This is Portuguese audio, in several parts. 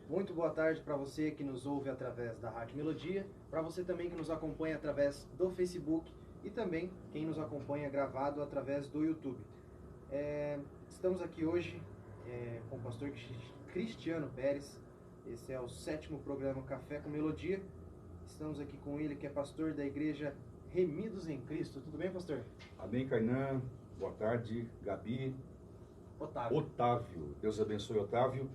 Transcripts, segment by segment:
Muito boa tarde para você que nos ouve através da Rádio Melodia, para você também que nos acompanha através do Facebook e também quem nos acompanha gravado através do YouTube. Estamos aqui hoje com o pastor Cristiano Pérez. Esse é o 7º programa Café com Melodia. Estamos aqui com ele, que é pastor da igreja Remidos em Cristo. Tudo bem, pastor? Amém, Kainan. Boa tarde, Gabi. Otávio. Deus abençoe, Otávio.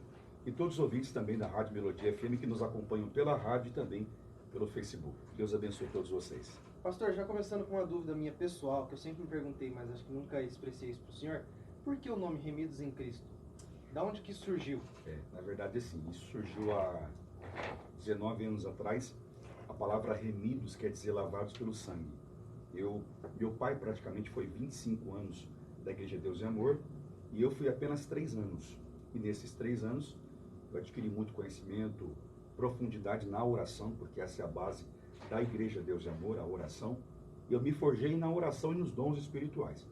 E todos os ouvintes também da Rádio Melodia FM que nos acompanham pela rádio e também pelo Facebook. Deus abençoe todos vocês. Pastor, já começando com uma dúvida minha pessoal, que eu sempre me perguntei, mas acho que nunca expressei isso para o senhor. Por que o nome Remidos em Cristo? Da onde que surgiu? Na verdade, assim, isso surgiu há 19 anos atrás. A palavra remidos quer dizer lavados pelo sangue. Meu pai praticamente foi 25 anos da Igreja Deus e Amor e eu fui apenas 3 anos. E nesses 3 anos eu adquiri muito conhecimento, profundidade na oração, porque essa é a base da Igreja Deus e Amor, a oração. E eu me forjei na oração e nos dons espirituais.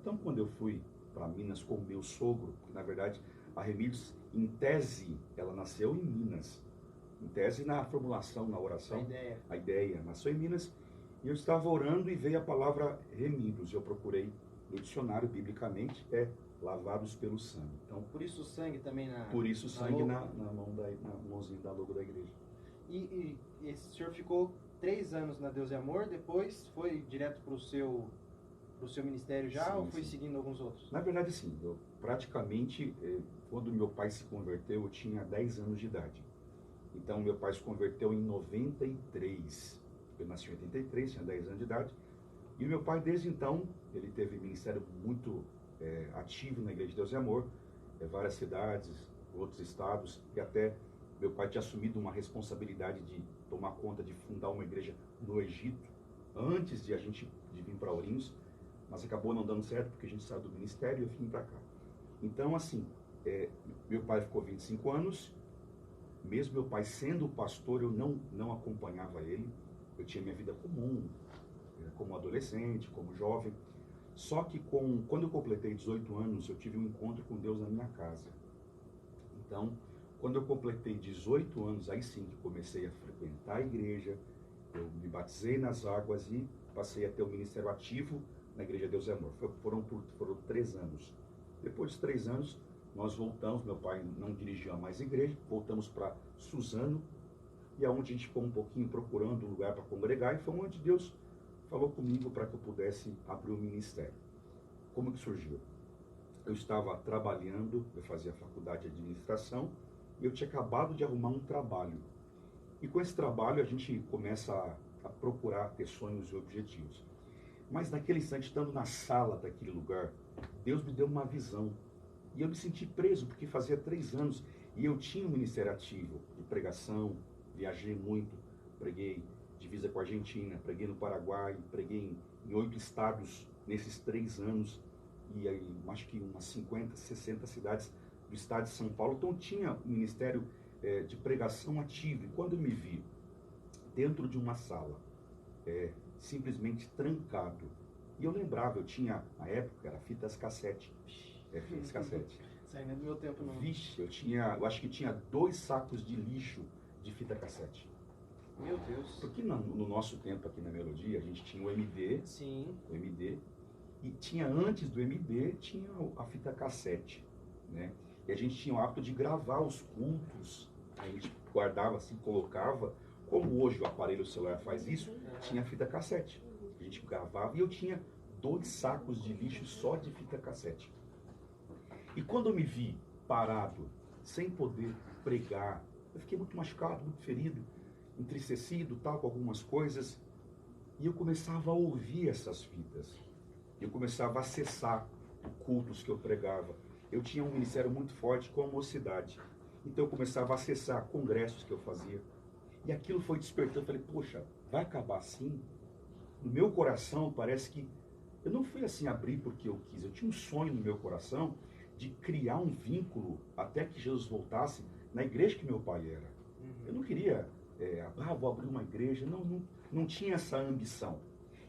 Então, quando eu fui para Minas com o meu sogro, que na verdade a Remidos, em tese, ela nasceu em Minas. Em tese, na formulação, na oração, a ideia nasceu em Minas. E eu estava orando e veio a palavra remidos. Eu procurei no dicionário, biblicamente, lavados pelo sangue. Então, por isso o sangue também por isso o sangue na mãozinha da logo da igreja. E esse senhor ficou 3 anos na Deus e Amor, depois foi direto para o seu ministério já, sim, ou foi sim. seguindo alguns outros? Na verdade, sim. Eu praticamente, quando meu pai se converteu, eu tinha 10 anos de idade. Então, meu pai se converteu em 93. Eu nasci em 83, tinha 10 anos de idade. E o meu pai, desde então, ele teve ministério muito ativo na Igreja de Deus e Amor, várias cidades, outros estados, e até meu pai tinha assumido uma responsabilidade de tomar conta de fundar uma igreja no Egito, antes de vir para Ourinhos, mas acabou não dando certo, porque a gente saiu do ministério e eu vim para cá. Então, assim, meu pai ficou 25 anos, mesmo meu pai sendo pastor, eu não acompanhava ele. Eu tinha minha vida comum, como adolescente, como jovem. Só que quando eu completei 18 anos, eu tive um encontro com Deus na minha casa. Então, quando eu completei 18 anos, aí sim que comecei a frequentar a igreja, eu me batizei nas águas e passei a ter um ministério ativo na Igreja Deus e Amor. Foram 3 anos. Depois de 3 anos, nós voltamos, meu pai não dirigia mais a igreja, voltamos para Suzano, e aonde a gente ficou um pouquinho procurando um lugar para congregar, e foi onde Deus falou comigo para que eu pudesse abrir um ministério. Como que surgiu? Eu estava trabalhando, eu fazia faculdade de administração, e eu tinha acabado de arrumar um trabalho. E com esse trabalho a gente começa a procurar ter sonhos e objetivos. Mas naquele instante, estando na sala daquele lugar, Deus me deu uma visão. E eu me senti preso, porque fazia 3 anos e eu tinha um ministério ativo de pregação, viajei muito, preguei divisa com a Argentina, preguei no Paraguai, preguei em 8 estados nesses 3 anos, e aí, acho que umas 50, 60 cidades do estado de São Paulo. Então tinha um ministério de pregação ativo. E quando eu me vi dentro de uma sala, simplesmente trancado, e eu lembrava, eu tinha, na época, era fitas cassete. Fitas cassete. Isso aí não é do meu tempo, não. Vixe, eu acho que tinha 2 sacos de lixo de fita cassete. Meu Deus. Porque no nosso tempo aqui na Melodia, a gente tinha o MD. Sim. O MD. E tinha, antes do MD, tinha a fita cassete, né? E a gente tinha o hábito de gravar os cultos. A gente guardava assim, colocava, como hoje o aparelho celular faz isso, tinha fita cassete. A gente gravava e eu tinha 2 sacos de lixo só de fita cassete. E quando eu me vi parado, sem poder pregar, eu fiquei muito machucado, muito ferido, entristecido, tal, com algumas coisas. E eu começava a ouvir essas fitas. Eu começava a acessar cultos que eu pregava. Eu tinha um ministério muito forte com a mocidade. Então eu começava a acessar congressos que eu fazia. E aquilo foi despertando. Eu falei, poxa, vai acabar assim? No meu coração parece que... Eu não fui assim abrir porque eu quis. Eu tinha um sonho no meu coração de criar um vínculo até que Jesus voltasse na igreja que meu pai era. Eu não queria, vou abrir uma igreja. Não tinha essa ambição.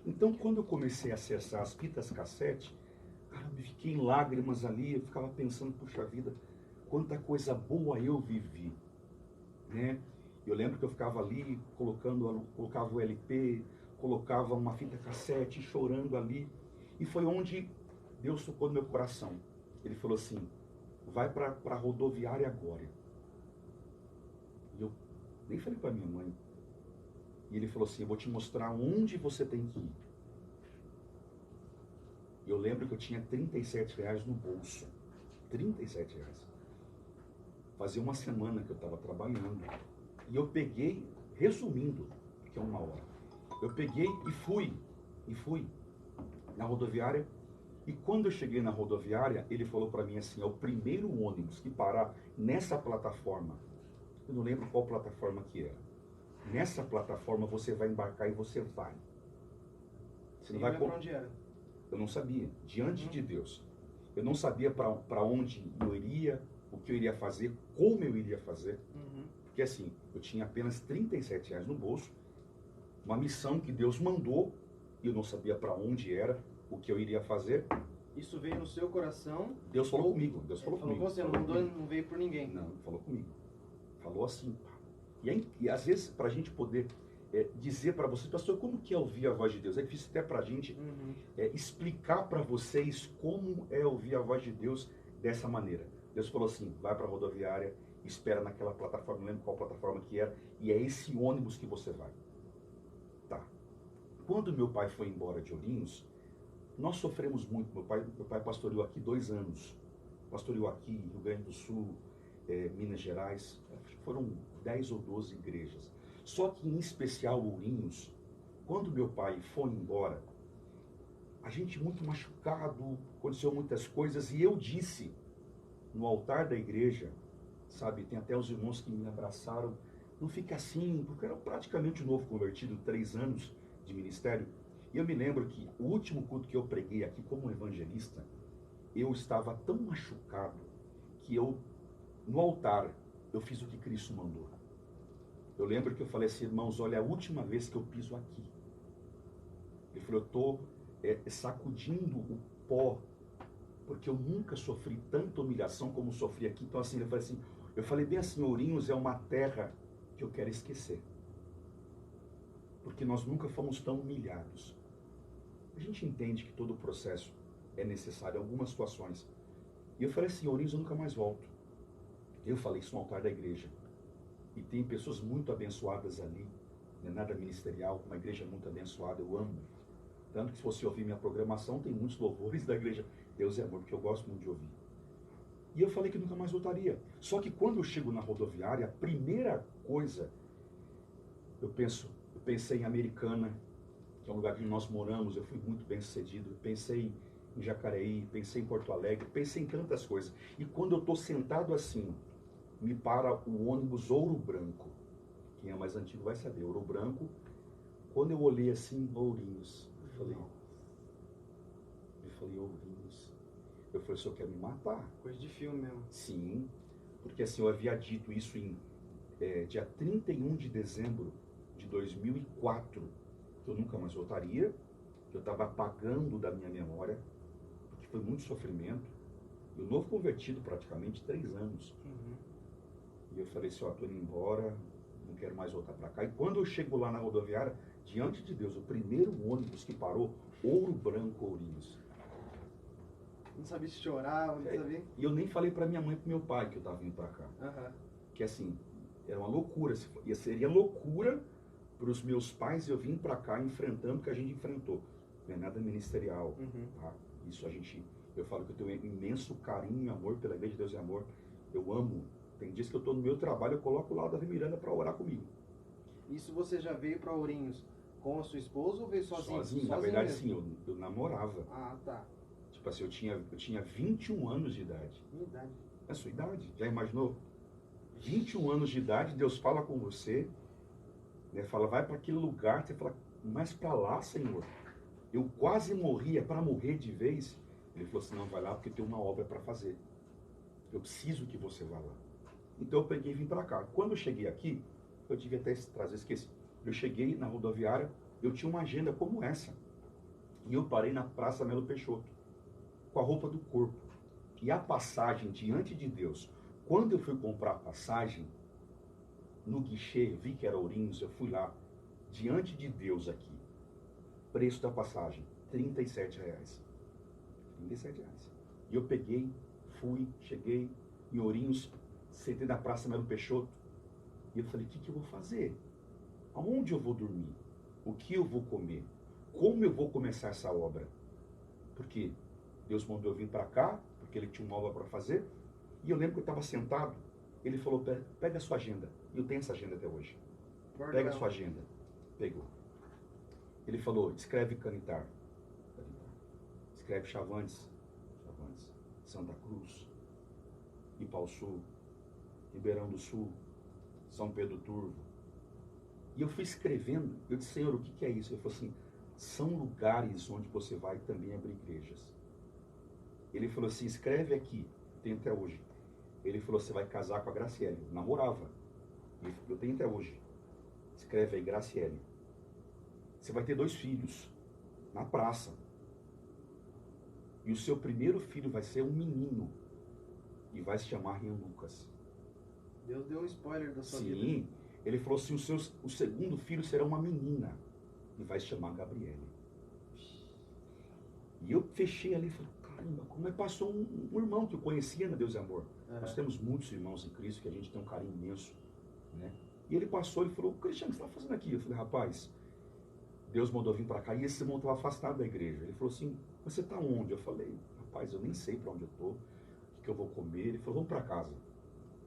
Então, quando eu comecei a acessar as fitas cassete, cara, eu fiquei em lágrimas ali, eu ficava pensando, puxa vida, quanta coisa boa eu vivi. né? Eu lembro que eu ficava ali, colocava o LP, colocava uma fita cassete, chorando ali. E foi onde Deus tocou no meu coração. Ele falou assim, vai para a rodoviária agora. E eu nem falei para minha mãe. E ele falou assim, eu vou te mostrar onde você tem que ir. E eu lembro que eu tinha R$ 37 no bolso. R$ 37. Fazia uma semana que eu estava trabalhando. E eu peguei, resumindo, que é 1 hora, eu peguei e fui na rodoviária. E quando eu cheguei na rodoviária, ele falou para mim assim, é o primeiro ônibus que parar nessa plataforma. Eu não lembro qual plataforma que era. Nessa plataforma você vai embarcar e você vai. Você não vai para onde era? Eu não sabia, diante de Deus. Eu não sabia para onde eu iria, o que eu iria fazer, como eu iria fazer. Porque assim, eu tinha apenas R$ 37 no bolso, uma missão que Deus mandou, e eu não sabia para onde era, o que eu iria fazer. Isso veio no seu coração? Deus falou comigo. Deus falou comigo. Falou com você, não veio por ninguém? Não, falou comigo. Falou assim. E às vezes, para a gente poder dizer para vocês, pastor, como que é ouvir a voz de Deus? É difícil até para a gente explicar para vocês como é ouvir a voz de Deus dessa maneira. Deus falou assim, vai para a rodoviária, espera naquela plataforma, não lembro qual plataforma que era, e é esse ônibus que você vai. Tá. Quando meu pai foi embora de Ourinhos, nós sofremos muito. Meu pai pastoreou aqui 2 anos. Pastoreou aqui, Rio Grande do Sul, Minas Gerais. Foram 10 ou 12 igrejas. Só que, em especial, Ourinhos, quando meu pai foi embora, a gente muito machucado, aconteceu muitas coisas, e eu disse, no altar da igreja, sabe, tem até os irmãos que me abraçaram, não fica assim, porque eu era praticamente novo convertido, 3 anos de ministério. E eu me lembro que o último culto que eu preguei aqui como evangelista, eu estava tão machucado que no altar, eu fiz o que Cristo mandou. Eu lembro que eu falei assim, irmãos, olha, é a última vez que eu piso aqui. Ele falou, eu estou sacudindo o pó, porque eu nunca sofri tanta humilhação como sofri aqui. Então assim, eu falei bem assim, Ourinhos é uma terra que eu quero esquecer. Porque nós nunca fomos tão humilhados. A gente entende que todo o processo é necessário em algumas situações. E eu falei assim, Ourinhos, eu nunca mais volto. Eu falei isso no altar da igreja. E tem pessoas muito abençoadas ali, não é nada ministerial, uma igreja muito abençoada, eu amo. Tanto que se você ouvir minha programação, tem muitos louvores da igreja Deus é Amor, porque eu gosto muito de ouvir. E eu falei que nunca mais voltaria. Só que quando eu chego na rodoviária, a primeira coisa, eu pensei em Americana, que é um lugar que nós moramos, eu fui muito bem sucedido, pensei em Jacareí, pensei em Porto Alegre, pensei em tantas coisas. E quando eu estou sentado assim, me para o ônibus Ouro Branco. Quem é mais antigo vai saber, Ouro Branco. Quando eu olhei assim, Ourinhos, eu falei, Ourinhos. Eu falei, o senhor quer me matar? Coisa de filme mesmo. Sim, porque assim, eu havia dito isso em dia 31 de dezembro de 2004, que eu nunca mais voltaria, que eu estava apagando da minha memória, porque foi muito sofrimento. Eu novo convertido praticamente 3 anos. E eu falei assim, estou indo embora, não quero mais voltar para cá. E quando eu chego lá na rodoviária, diante de Deus, o primeiro ônibus que parou, Ouro Branco, Ourinhos. Não sabia se chorava, não sabia. E eu nem falei para minha mãe e para meu pai que eu estava vindo para cá. Que assim, era uma loucura. Seria loucura para os meus pais eu vim para cá enfrentando o que a gente enfrentou. Não é nada ministerial. Tá? Isso eu falo que eu tenho um imenso carinho e amor pela Igreja de Deus é Amor. Eu amo. Tem dias que eu estou no meu trabalho, eu coloco lá o Davi Miranda para orar comigo. Isso você já veio para Ourinhos com a sua esposa ou veio sozinho? Sozinho, na verdade mesmo? Sim, eu namorava. Ah, tá. Tipo assim, eu tinha 21 anos de idade. Minha idade. É a sua idade, já imaginou? 21 anos de idade, Deus fala com você, né, fala, vai para aquele lugar, você fala, mas para lá, Senhor, eu quase morria, para morrer de vez. Ele falou assim, não, vai lá porque tem uma obra para fazer. Eu preciso que você vá lá. Então eu peguei e vim para cá. Quando eu cheguei aqui, eu devia até trazer, esqueci. Eu cheguei na rodoviária, eu tinha uma agenda como essa. E eu parei na Praça Melo Peixoto, com a roupa do corpo. E a passagem diante de Deus, quando eu fui comprar a passagem, no guichê, vi que era Ourinhos, eu fui lá, diante de Deus aqui, preço da passagem, R$ 37. R$ 37. E eu peguei, fui, cheguei em Ourinhos, sentei na Praça Melo Peixoto, e eu falei, o que eu vou fazer? Aonde eu vou dormir? O que eu vou comer? Como eu vou começar essa obra? Porque Deus mandou eu vir para cá, porque Ele tinha uma obra para fazer, e eu lembro que eu estava sentado, Ele falou, pega a sua agenda, e eu tenho essa agenda até hoje. Pega a sua agenda. Pegou. Ele falou, escreve Canitar. Escreve Chavantes. Santa Cruz. Ipauçu. Ribeirão do Sul. São Pedro Turvo. E eu fui escrevendo. Eu disse, Senhor, o que é isso? Ele falou assim, são lugares onde você vai também abrir igrejas. Ele falou assim, escreve aqui. Tem até hoje. Ele falou, você vai casar com a Graciele. Eu namorava. Eu tenho até hoje. Escreve aí, Graciele. Você vai ter 2 filhos na praça. E o seu primeiro filho vai ser um menino. E vai se chamar Rian Lucas. Deus deu um spoiler da sua vida. Sim. Ele falou assim, o segundo filho será uma menina. E vai se chamar Gabriele. E eu fechei ali e falei, caramba, como é que passou um irmão que eu conhecia na Deus e Amor. Nós temos muitos irmãos em Cristo que a gente tem um carinho imenso, né? E ele passou, ele falou, Cristiano, o que você está fazendo aqui? Eu falei, rapaz, Deus mandou vir para cá e esse irmão estava afastado da igreja. Ele falou assim, você está onde? Eu falei, rapaz, eu nem sei para onde eu estou, o que eu vou comer. Ele falou, vamos para casa.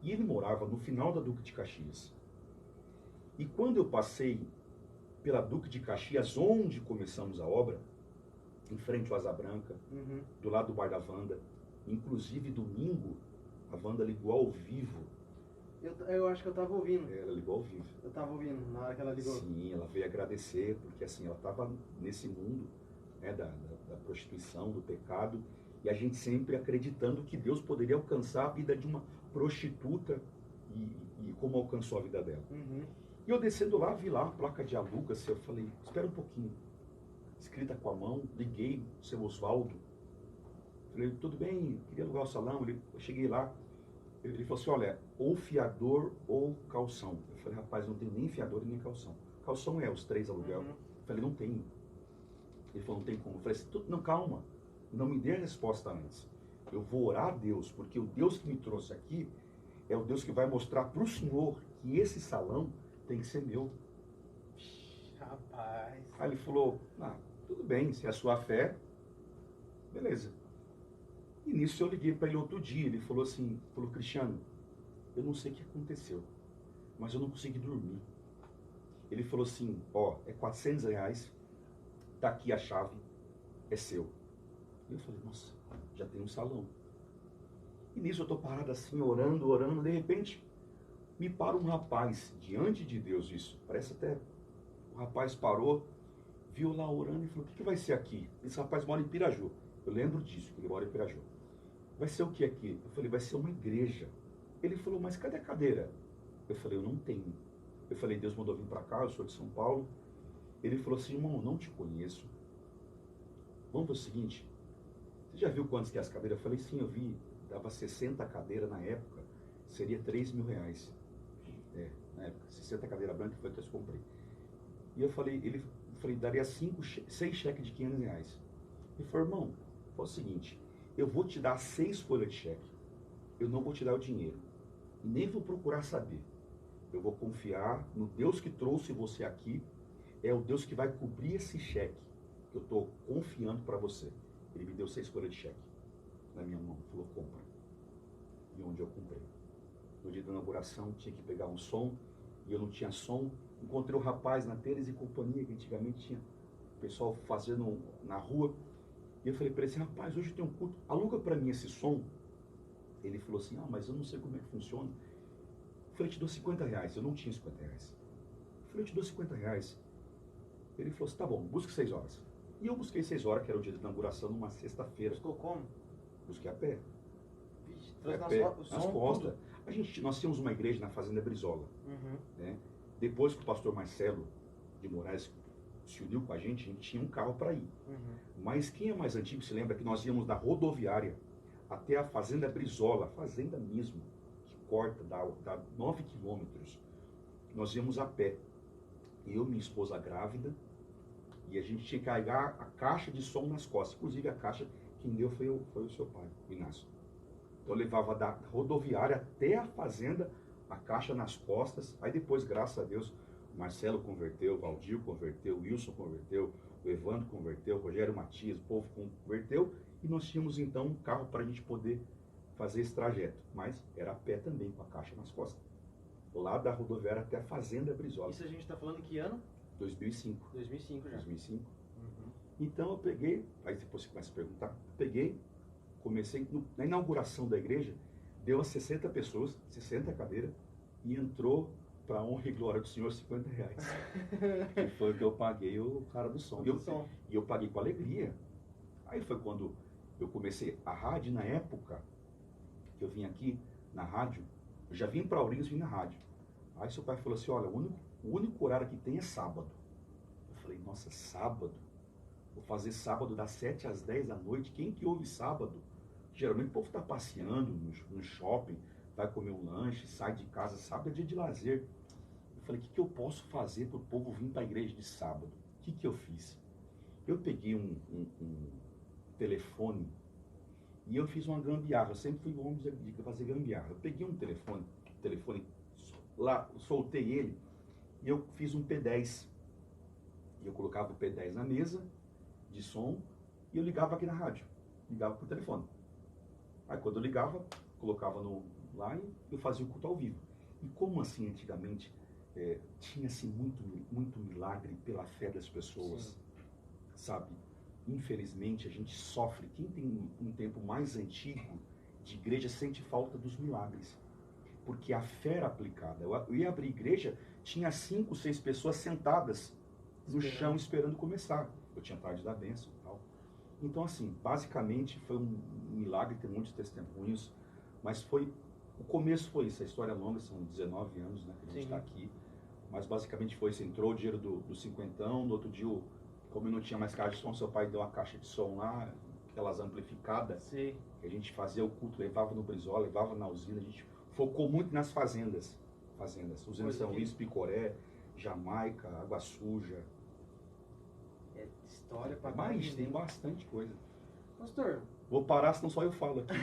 E ele morava no final da Duque de Caxias. E quando eu passei pela Duque de Caxias, onde começamos a obra, em frente ao Asa Branca, do lado do bar da Wanda, inclusive domingo, a Wanda ligou ao vivo. Eu acho que eu estava ouvindo. Ela ligou ao vivo. Eu estava ouvindo na hora que ela ligou. Sim, ela veio agradecer, porque assim, ela estava nesse mundo, né, da prostituição, do pecado, e a gente sempre acreditando que Deus poderia alcançar a vida de uma prostituta e como alcançou a vida dela. E eu descendo lá, vi lá a placa de Lucas, eu falei, espera um pouquinho. Escrita com a mão, liguei, seu Oswaldo. Falei, tudo bem, queria alugar o salão. Eu cheguei lá, ele falou assim, olha, ou fiador ou calção. Eu falei, rapaz, não tem nem fiador e nem calção. Calção é os 3 aluguel. Eu falei, não tenho. Ele falou, não tem como. Eu falei assim, não, calma, não me dê a resposta antes. Eu vou orar a Deus, porque o Deus que me trouxe aqui é o Deus que vai mostrar para o senhor que esse salão tem que ser meu. Rapaz. Aí ele falou, tudo bem, se é a sua fé, beleza. E nisso eu liguei para ele outro dia, ele falou assim, Cristiano, eu não sei o que aconteceu, mas eu não consegui dormir. Ele falou assim, é R$ 400, tá aqui a chave, é seu. E eu falei, nossa, já tem um salão. E nisso eu tô parado assim, orando, de repente, me para um rapaz, diante de Deus isso, parece até, o rapaz parou, viu lá orando e falou, o que vai ser aqui? Esse rapaz mora em Piraju, eu lembro disso, que ele mora em Piraju. Vai ser o que aqui? Eu falei, vai ser uma igreja. Ele falou, mas cadê a cadeira? Eu falei, eu não tenho. Eu falei, Deus mandou vir para cá, eu sou de São Paulo. Ele falou assim, irmão, eu não te conheço. Vamos fazer o seguinte, você já viu quantas que é as cadeiras? Eu falei, sim, eu vi, dava 60 cadeiras na época, seria R$ 3.000. Na época, 60 cadeiras brancas foi que eu comprei. E eu falei, daria 6 cheques de R$ 500. Ele falou, irmão, faz o seguinte, eu vou te dar 6 folhas de cheque, eu não vou te dar o dinheiro, e nem vou procurar saber. Eu vou confiar no Deus que trouxe você aqui, é o Deus que vai cobrir esse cheque, que eu estou confiando para você. Ele me deu 6 folhas de cheque na minha mão, falou, compra. E onde eu comprei. No dia da inauguração, tinha que pegar um som, e eu não tinha som. Encontrei o rapaz na Teles e Companhia, que antigamente tinha o pessoal fazendo na rua. E eu falei para ele assim, rapaz, hoje tem um culto, aluga para mim esse som. Ele falou assim, mas eu não sei como é que funciona. Eu falei, te dou R$ 50. Eu não tinha R$ 50. Eu falei, eu te dou R$ 50. Ele falou assim, tá bom, busque 6 horas. E eu busquei 6 horas, que era o dia da inauguração, numa sexta-feira. Buscou como? Busquei a pé. Vixe, nas costas. Nós tínhamos uma igreja na Fazenda Brizola. Né? Depois que o pastor Marcelo de Moraes se uniu com a gente tinha um carro para ir. Mas quem é mais antigo se lembra que nós íamos da rodoviária até a Fazenda Brizola, fazenda mesmo, que corta, dá 9 quilômetros. nós íamos a pé. Eu, minha esposa grávida, e a gente tinha que carregar a caixa de som nas costas. Inclusive a caixa, quem deu foi o seu pai, o Inácio. Então eu levava da rodoviária até a fazenda, a caixa nas costas. Aí depois, graças a Deus, o Marcelo converteu, o Valdir converteu, o Wilson converteu, o Evandro converteu, o Rogério Matias, o povo converteu. E nós tínhamos então um carro para a gente poder fazer esse trajeto. Mas era a pé também, com a caixa nas costas. Lá da rodoviária até a fazenda Brizola. Isso a gente está falando em que ano? 2005. 2005 já. 2005. Uhum. Então eu peguei, aí depois você começa a perguntar, peguei, comecei, na inauguração da igreja, deu a 60 pessoas, 60 cadeiras, e entrou, para honra e glória do Senhor, R$50. Que foi o que eu paguei o cara do som. E eu paguei com alegria. Aí foi quando eu comecei a rádio, na época que eu vim aqui na rádio, eu já vim para Ourinhos, vim na rádio. Aí seu pai falou assim, olha, o único horário que tem é sábado. Eu falei, nossa, sábado? Vou fazer sábado das 7 às 10 da noite. Quem que ouve sábado? Geralmente o povo está passeando no shopping, vai comer um lanche, sai de casa. Sábado é dia de lazer. Eu falei, o que eu posso fazer para o povo vir para a igreja de sábado? O que eu fiz? Eu peguei um telefone e eu fiz uma gambiarra. Eu sempre fui bom de fazer gambiarra. Eu peguei um telefone lá, soltei ele e eu fiz um P10. E eu colocava o P10 na mesa de som e eu ligava aqui na rádio. Ligava por telefone. Aí quando eu ligava, colocava lá e eu fazia o culto ao vivo. E como assim antigamente tinha-se muito milagre pela fé das pessoas, sim, sabe? Infelizmente a gente sofre, quem tem um tempo mais antigo de igreja sente falta dos milagres. Porque a fé era aplicada. Eu ia abrir igreja, tinha 5, 6 pessoas sentadas no chão esperando começar. Eu tinha tarde da bênção e tal. Então, assim, basicamente foi um milagre, tem muitos testemunhos, mas o começo foi isso. A história é longa, são 19 anos, né, que a gente está aqui. Mas basicamente foi isso, entrou o dinheiro do cinquentão, no outro dia, como eu não tinha mais caixa de som, seu pai deu uma caixa de som lá, aquelas amplificadas, sim, que a gente fazia o culto, levava no Brizola, levava na usina, a gente focou muito nas fazendas, usando São Luís, Picoré, Jamaica, Água Suja. É história pra mais, tem bastante coisa. Pastor, vou parar, senão só eu falo aqui.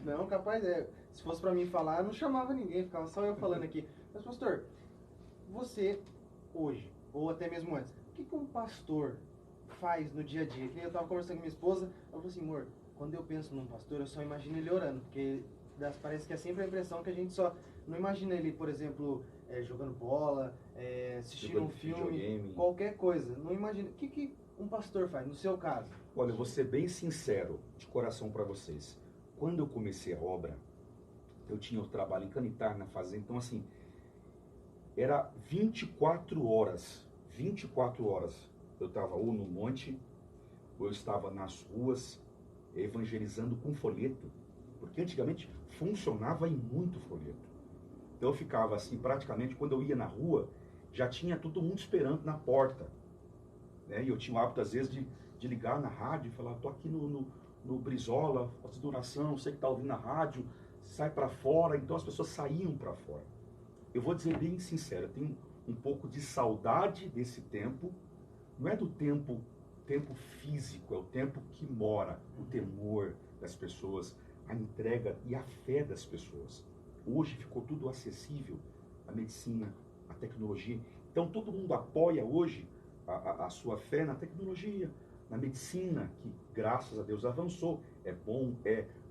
Não, capaz se fosse pra mim falar, eu não chamava ninguém, ficava só eu falando aqui. Mas pastor, você hoje, ou até mesmo antes, o que um pastor faz no dia a dia? Que nem eu tava conversando com minha esposa, ela falou assim, amor, quando eu penso num pastor, eu só imagino ele orando, porque parece que é sempre a impressão que a gente só não imagina ele, por exemplo, jogando bola, assistindo um filme, videogame, qualquer coisa. Não imagina. O que um pastor faz, no seu caso? Olha, eu vou ser bem sincero, de coração para vocês. Quando eu comecei a obra, eu tinha o trabalho em Canitar, na fazenda, então assim, era 24 horas. 24 horas. Eu estava ou no monte, ou eu estava nas ruas, evangelizando com folheto. Porque antigamente funcionava em muito folheto. Então eu ficava assim, praticamente, quando eu ia na rua, já tinha todo mundo esperando na porta. Né? E eu tinha o hábito, às vezes, de ligar na rádio e falar, tô aqui no Brizola, fazendo oração, você que está ouvindo na rádio, sai para fora. Então as pessoas saíam para fora. Eu vou dizer bem sincero, eu tenho um pouco de saudade desse tempo. Não é do tempo físico, é o tempo que mora, o temor das pessoas, a entrega e a fé das pessoas. Hoje ficou tudo acessível, a medicina, a tecnologia. Então todo mundo apoia hoje a sua fé na tecnologia, na medicina, que graças a Deus avançou. É bom,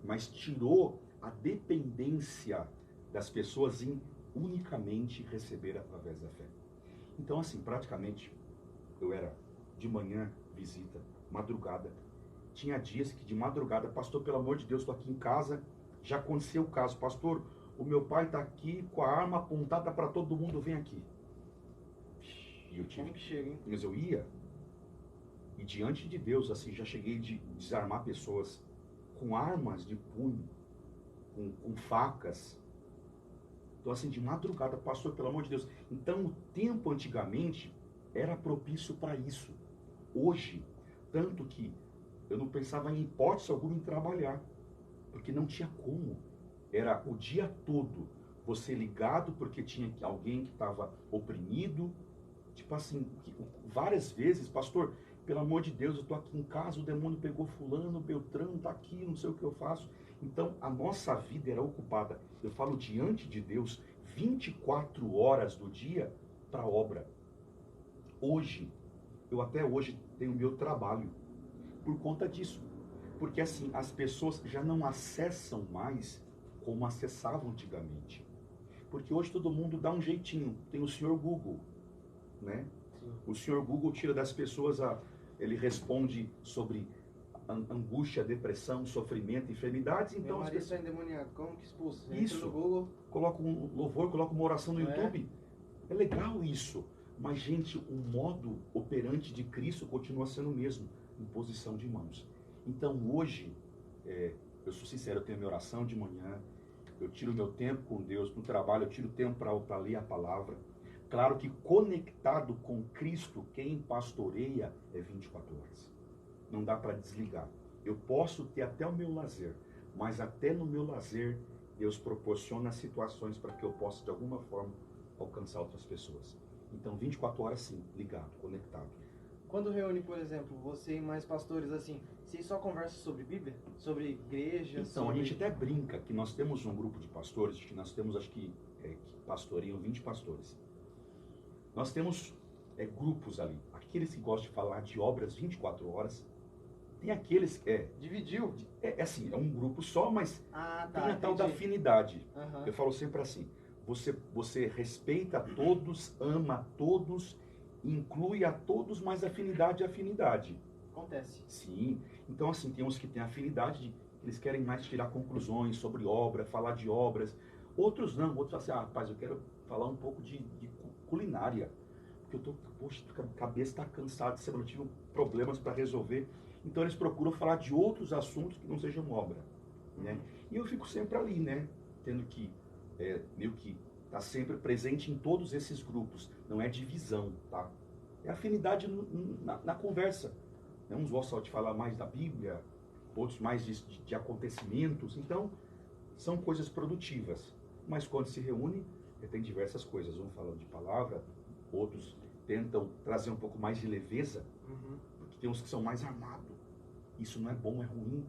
mas tirou a dependência das pessoas em unicamente receber através da fé. Então assim, praticamente, eu era de manhã, visita, madrugada. Tinha dias que de madrugada, pastor, pelo amor de Deus, estou aqui em casa, já aconteceu o caso, pastor, o meu pai está aqui com a arma apontada para todo mundo, vem aqui. E eu tive que chega, hein? Mas eu ia, e diante de Deus, assim, já cheguei de desarmar pessoas com armas de punho, com facas. Então assim, de madrugada, pastor, pelo amor de Deus. Então o tempo antigamente era propício para isso. Hoje, tanto que eu não pensava em hipótese alguma em trabalhar, porque não tinha como. Era o dia todo, você ligado porque tinha alguém que estava oprimido. Tipo assim, várias vezes, pastor, pelo amor de Deus, eu estou aqui em casa, o demônio pegou fulano, Beltrano, está aqui, não sei o que eu faço. Então, a nossa vida era ocupada, eu falo diante de Deus, 24 horas do dia para a obra. Hoje, eu até hoje tenho meu trabalho por conta disso. Porque assim, as pessoas já não acessam mais como acessavam antigamente. Porque hoje todo mundo dá um jeitinho. Tem o senhor Google, né? Sim. O senhor Google tira das pessoas, ele responde sobre angústia, depressão, sofrimento, enfermidades. Então, meu marido está endemoniado, como que expulsa? Você isso, entra no Google, coloca um louvor, coloca uma oração no YouTube. É legal isso. Mas, gente, o modo operante de Cristo continua sendo o mesmo, imposição de mãos. Então, hoje, eu sou sincero, eu tenho minha oração de manhã, eu tiro meu tempo com Deus, no trabalho eu tiro tempo para ler a palavra. Claro que conectado com Cristo, quem pastoreia é 24 horas. Não dá para desligar. Eu posso ter até o meu lazer, mas até no meu lazer, Deus proporciona situações para que eu possa, de alguma forma, alcançar outras pessoas. Então, 24 horas sim, ligado, conectado. Quando reúne, por exemplo, você e mais pastores assim, vocês só conversam sobre Bíblia? Sobre igreja? Então, sobre... a gente até brinca que nós temos um grupo de pastores, que nós temos, acho que pastoriam 20 pastores. Nós temos grupos ali, aqueles que gostam de falar de obras 24 horas, tem aqueles que Dividiu? Assim, é um grupo só, mas tem a tal da entendi. afinidade. Uhum. Eu falo sempre assim, você respeita a todos, ama a todos, inclui a todos, mas afinidade é afinidade. Acontece. Sim. Então, assim, tem uns que têm afinidade, eles querem mais tirar conclusões sobre obra, falar de obras. Outros não, outros assim, rapaz, eu quero falar um pouco de culinária. Porque a cabeça está cansada, eu tive problemas para resolver. Então, eles procuram falar de outros assuntos que não sejam obra. Né? E eu fico sempre ali, né? Tendo que, meio que, estar sempre presente em todos esses grupos. Não é divisão, tá? É afinidade na conversa. Uns gostam de falar mais da Bíblia, outros mais de acontecimentos. Então, são coisas produtivas. Mas quando se reúne, tem diversas coisas. Um fala de palavra, outros tentam trazer um pouco mais de leveza, porque tem uns que são mais armados. Isso não é bom, é ruim.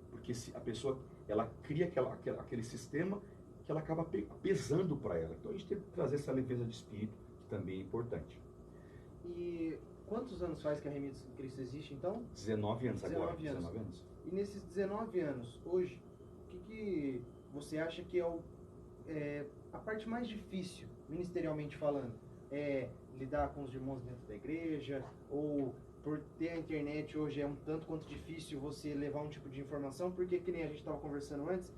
Porque se a pessoa ela cria aquele sistema que ela acaba pesando para ela. Então, a gente tem que trazer essa leveza de espírito, que também é importante. E quantos anos faz que a Remidos em Cristo existe, então? 19 anos agora. 19 anos. E nesses 19 anos, hoje, o que você acha que é a parte mais difícil, ministerialmente falando? É lidar com os irmãos dentro da igreja? Ou por ter a internet hoje é um tanto quanto difícil você levar um tipo de informação? Porque, que nem a gente estava conversando antes,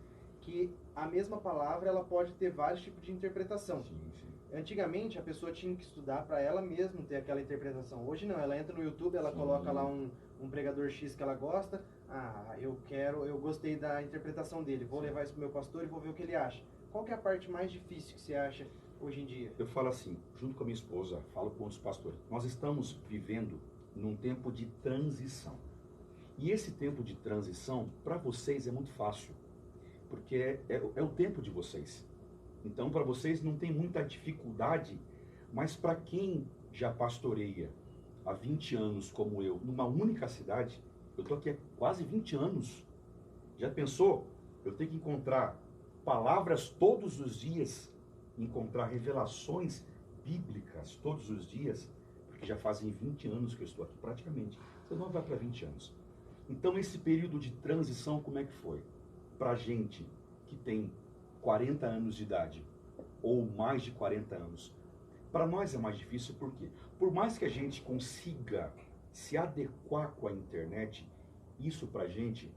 que a mesma palavra ela pode ter vários tipos de interpretação. Sim, sim. Antigamente a pessoa tinha que estudar para ela mesma ter aquela interpretação. Hoje não, ela entra no YouTube, ela coloca lá um pregador X que ela gosta. Eu gostei da interpretação dele, vou levar isso pro meu pastor e vou ver o que ele acha. Qual que é a parte mais difícil que você acha hoje em dia? Eu falo assim, junto com a minha esposa, falo com outros pastores, nós estamos vivendo num tempo de transição. E esse tempo de transição, para vocês é muito fácil, porque é o tempo de vocês. Então, para vocês não tem muita dificuldade, mas para quem já pastoreia há 20 anos, como eu, numa única cidade, eu estou aqui há quase 20 anos. Já pensou? Eu tenho que encontrar palavras todos os dias, encontrar revelações bíblicas todos os dias, porque já fazem 20 anos que eu estou aqui, praticamente. Você não vai para 20 anos. Então, esse período de transição, como é que foi? Para gente que tem 40 anos de idade, ou mais de 40 anos, para nós é mais difícil, por quê? Por mais que a gente consiga se adequar com a internet, isso para a gente,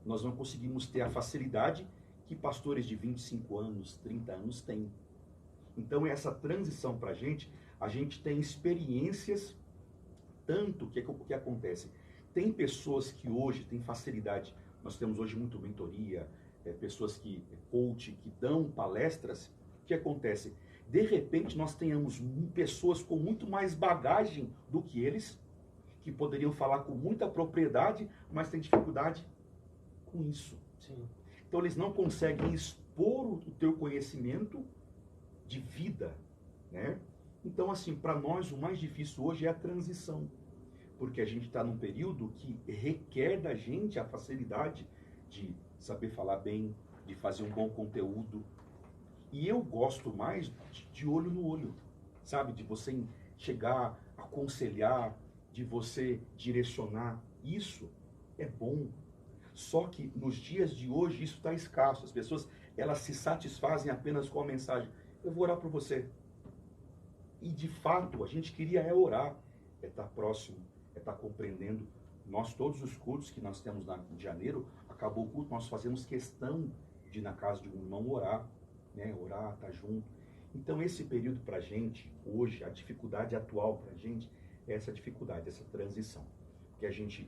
nós não conseguimos ter a facilidade que pastores de 25 anos, 30 anos têm. Então, essa transição para a gente tem experiências, tanto que o que acontece? Tem pessoas que hoje têm facilidade, nós temos hoje muito mentoria, pessoas que, coach, que dão palestras, o que acontece? De repente, nós tenhamos pessoas com muito mais bagagem do que eles, que poderiam falar com muita propriedade, mas têm dificuldade com isso. Sim. Então, eles não conseguem expor o teu conhecimento de vida, né? Então, assim, para nós o mais difícil hoje é a transição, porque a gente está num período que requer da gente a facilidade de saber falar bem, de fazer um bom conteúdo. E eu gosto mais de olho no olho, sabe? De você chegar, aconselhar, de você direcionar. Isso é bom. Só que nos dias de hoje isso está escasso. As pessoas, elas se satisfazem apenas com a mensagem: eu vou orar por você. E de fato, a gente queria orar, é estar próximo, é estar compreendendo. Nós, todos os cultos que nós temos em janeiro, acabou o culto, nós fazemos questão de ir na casa de um irmão orar, né? Orar, estar junto. Então, esse período para a gente, hoje, a dificuldade atual para a gente é essa dificuldade, essa transição. Que a gente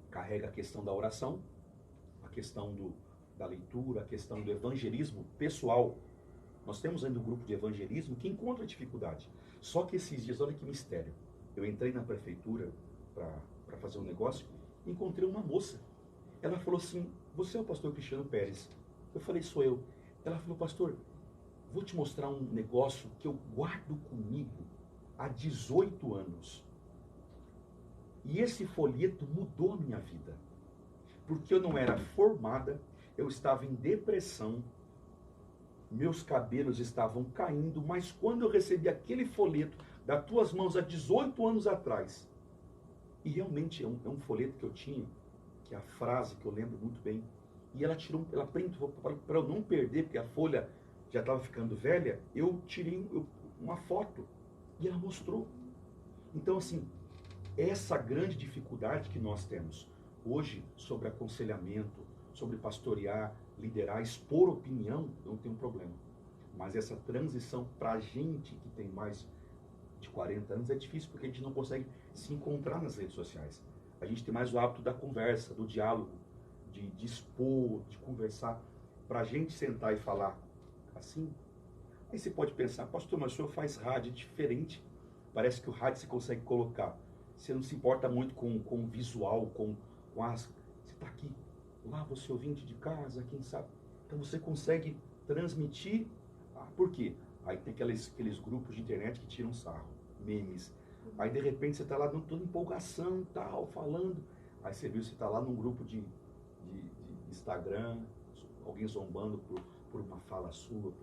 carrega a questão da oração, a questão da leitura, a questão do evangelismo pessoal. Nós temos ainda um grupo de evangelismo que encontra dificuldade. Só que esses dias, olha que mistério. Eu entrei na prefeitura para fazer um negócio e encontrei uma moça. Ela falou assim: você é o pastor Cristiano Pérez? Eu falei: sou eu. Ela falou: pastor, vou te mostrar um negócio que eu guardo comigo há 18 anos. E esse folheto mudou a minha vida. Porque eu não era formada, eu estava em depressão, meus cabelos estavam caindo, mas quando eu recebi aquele folheto das tuas mãos há 18 anos atrás, e realmente é um folheto que eu tinha, que é a frase que eu lembro muito bem, e ela printou, para eu não perder, porque a folha já estava ficando velha, eu tirei uma foto, e ela mostrou. Então, assim, essa grande dificuldade que nós temos hoje sobre aconselhamento, sobre pastorear, liderar, expor opinião, eu não tenho problema. Mas essa transição para a gente que tem mais de 40 anos é difícil, porque a gente não consegue se encontrar nas redes sociais. A gente tem mais o hábito da conversa, do diálogo, de expor, de conversar. Para a gente sentar e falar assim, aí você pode pensar: pastor, mas o senhor faz rádio diferente. Parece que o rádio você consegue colocar. Você não se importa muito com o visual, com as... Você está aqui, lá você ouvinte de casa, quem sabe. Então você consegue transmitir. Por quê? Aí tem aqueles grupos de internet que tiram sarro, memes. Aí de repente você está lá toda empolgação, tal, falando. Aí você viu, você está lá num grupo de Instagram, alguém zombando por uma fala sua,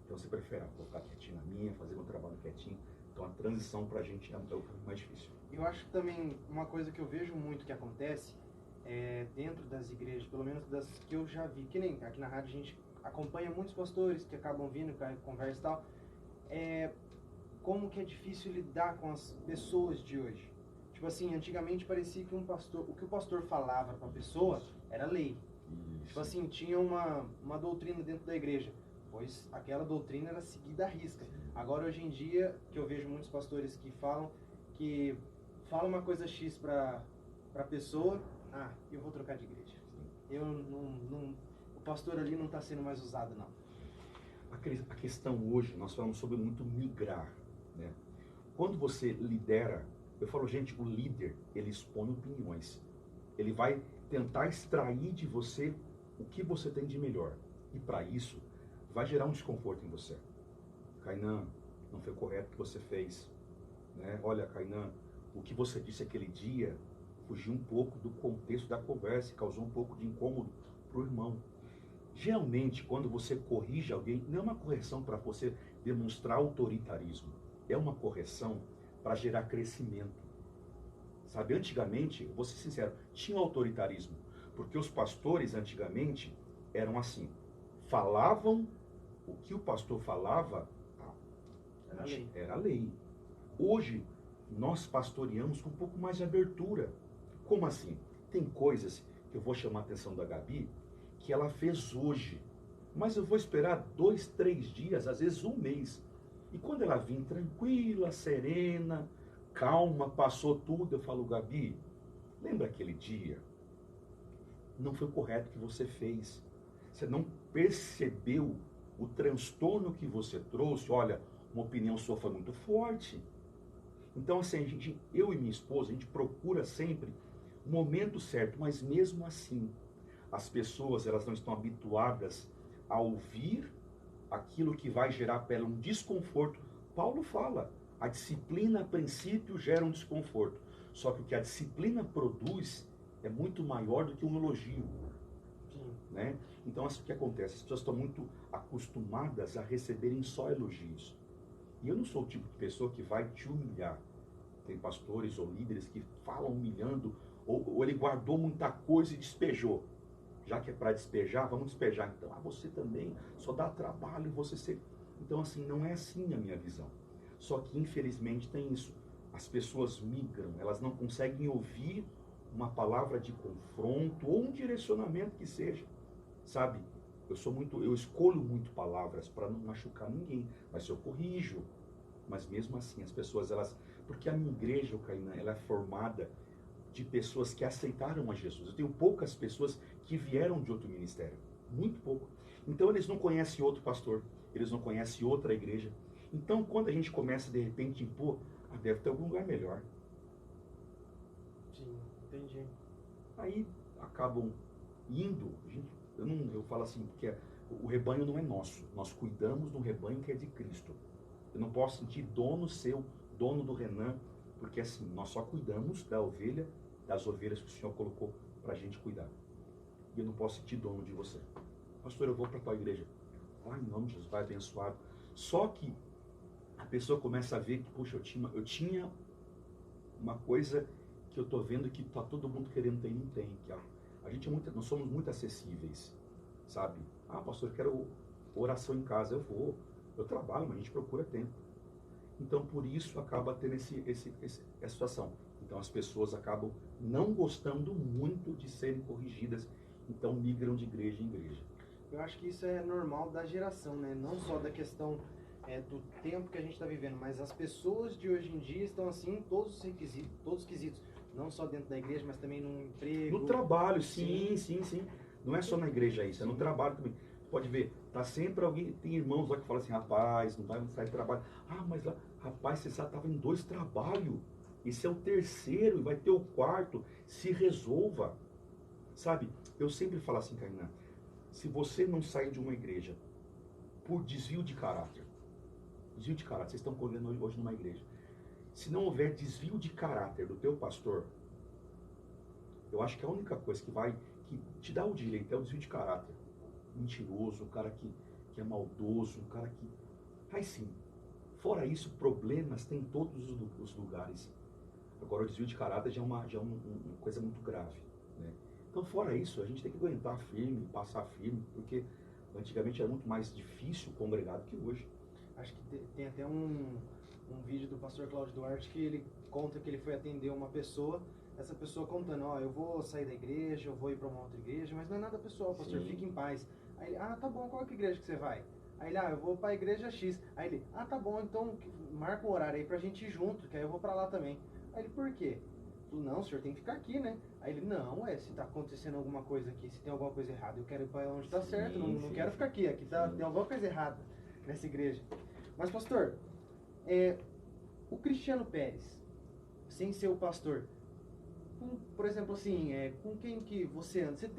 então você prefere ficar quietinho na minha, fazer meu trabalho quietinho. Então a transição para a gente é o mais difícil. Eu acho que também uma coisa que eu vejo muito que acontece dentro das igrejas, pelo menos das que eu já vi, que nem aqui na rádio a gente acompanha muitos pastores que acabam vindo, conversa e tal, como que é difícil lidar com as pessoas de hoje. Tipo assim, antigamente parecia que o que o pastor falava para a pessoa era lei. Isso. Tipo assim, tinha uma doutrina dentro da igreja, pois aquela doutrina era seguida à risca. Agora, hoje em dia, que eu vejo muitos pastores que falam uma coisa X para a pessoa, eu vou trocar de igreja. O pastor ali não está sendo mais usado, não. A questão hoje, nós falamos sobre muito migrar, né? Quando você lidera, eu falo, gente, o líder, ele expõe opiniões. Ele vai tentar extrair de você o que você tem de melhor. E para isso, vai gerar um desconforto em você. Kainan, não foi correto o que você fez, né? Olha, Kainan, o que você disse aquele dia fugiu um pouco do contexto da conversa e causou um pouco de incômodo para o irmão. Geralmente, quando você corrige alguém, não é uma correção para você demonstrar autoritarismo, é uma correção para gerar crescimento. Sabe, antigamente, vou ser sincero, tinha autoritarismo, porque os pastores antigamente eram assim, falavam o que o pastor falava, era lei. Hoje, nós pastoreamos com um pouco mais de abertura. Como assim? Tem coisas que eu vou chamar a atenção da Gabi, que ela fez hoje, mas eu vou esperar 2, 3 dias, às vezes um mês. E quando ela vir tranquila, serena, calma, passou tudo, eu falo: Gabi, lembra aquele dia? Não foi correto o que você fez. Você não percebeu o transtorno que você trouxe. Olha, uma opinião sua foi muito forte. Então, assim, eu e minha esposa, a gente procura sempre o momento certo, mas mesmo assim, as pessoas, elas não estão habituadas a ouvir aquilo que vai gerar para ela um desconforto. Paulo fala, a disciplina a princípio gera um desconforto, só que o que a disciplina produz é muito maior do que um elogio. Sim. Né? Então, o que acontece? As pessoas estão muito acostumadas a receberem só elogios. E eu não sou o tipo de pessoa que vai te humilhar. Tem pastores ou líderes que falam humilhando, ou ele guardou muita coisa e despejou. Já que é para despejar, vamos despejar. Então, você também só dá trabalho você ser... Então, assim, não é assim a minha visão. Só que, infelizmente, tem isso. As pessoas migram, elas não conseguem ouvir uma palavra de confronto ou um direcionamento que seja, sabe? Eu escolho muito palavras para não machucar ninguém, mas eu corrijo. Mas mesmo assim, as pessoas, porque a minha igreja, Kainan, ela é formada de pessoas que aceitaram a Jesus. Eu tenho poucas pessoas que vieram de outro ministério, muito pouco. Então eles não conhecem outro pastor, eles não conhecem outra igreja. Então quando a gente começa de repente a impor, deve ter algum lugar melhor. Sim, entendi. Aí acabam indo, eu falo assim, porque o rebanho não é nosso, nós cuidamos de um rebanho que é de Cristo. Eu não posso sentir dono seu, dono do Renan, porque assim, nós só cuidamos das ovelhas que o Senhor colocou para a gente cuidar. E eu não posso sentir dono de você. Pastor, eu vou para a tua igreja. Ai, em nome de Jesus, vai abençoado. Só que a pessoa começa a ver que, puxa, eu tinha uma coisa que eu estou vendo que está todo mundo querendo ter e não tem. Nós somos muito acessíveis, sabe? Ah, pastor, eu quero oração em casa. Eu trabalho, mas a gente procura tempo. Então, por isso, acaba tendo essa situação. Então, as pessoas acabam não gostando muito de serem corrigidas, então migram de igreja em igreja. Eu acho que isso é normal da geração, né? Não só da questão do tempo que a gente está vivendo, mas as pessoas de hoje em dia estão assim em todos os quesitos. Não só dentro da igreja, mas também no emprego. No trabalho, sim. Não é só na igreja isso, é no trabalho também. Pode ver, tá sempre alguém, tem irmãos lá que falam assim, rapaz, não vai sair de trabalho. Ah, mas lá, rapaz, você já estava em 2 trabalhos. Esse é o 3º e vai ter o 4º. Se resolva. Sabe, eu sempre falo assim, Kainan, se você não sair de uma igreja por desvio de caráter, vocês estão correndo hoje numa igreja, se não houver desvio de caráter do teu pastor, eu acho que a única coisa que te dá o direito é o desvio de caráter. Mentiroso, um cara que é maldoso, um cara que... Aí sim, fora isso, problemas tem em todos os lugares. Agora o desvio de caráter já é uma coisa muito grave, né? Então fora isso, a gente tem que aguentar firme, passar firme, porque antigamente era muito mais difícil congregar do que hoje. Acho que tem até um vídeo do pastor Cláudio Duarte que ele conta que ele foi atender uma pessoa, essa pessoa contando, eu vou sair da igreja, eu vou ir para uma outra igreja, mas não é nada pessoal, pastor, Sim. fique em paz. Aí ele, tá bom, qual é que igreja que você vai? Aí ele, eu vou para a igreja X. Aí ele, tá bom, então marca um horário aí pra gente ir junto, que aí eu vou para lá também. Aí ele, por quê? Não, o senhor tem que ficar aqui, né? Aí ele, não, se tá acontecendo alguma coisa aqui, se tem alguma coisa errada, eu quero ir para onde tá certo, não quero ficar aqui tem alguma coisa errada nessa igreja. Mas, pastor, o Cristiano Pérez, sem ser o pastor, por exemplo, assim, com quem que você anda? Você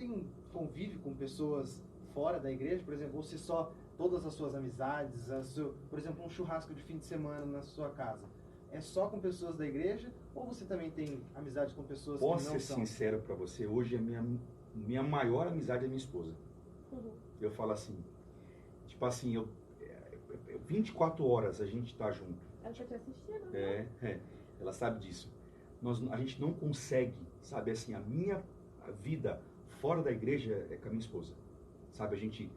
convive com pessoas fora da igreja, por exemplo, ou você só, todas as suas amizades, por exemplo, um churrasco de fim de semana na sua casa, é só com pessoas da igreja, ou você também tem amizades com pessoas que não são? Posso ser sincero para você, hoje a minha maior amizade é minha esposa. Uhum. Eu falo assim, tipo assim, 24 horas a gente tá junto. Ela tá te assistindo, né? Ela sabe disso. A gente não consegue, sabe, assim, a minha vida fora da igreja é com a minha esposa. Sabe,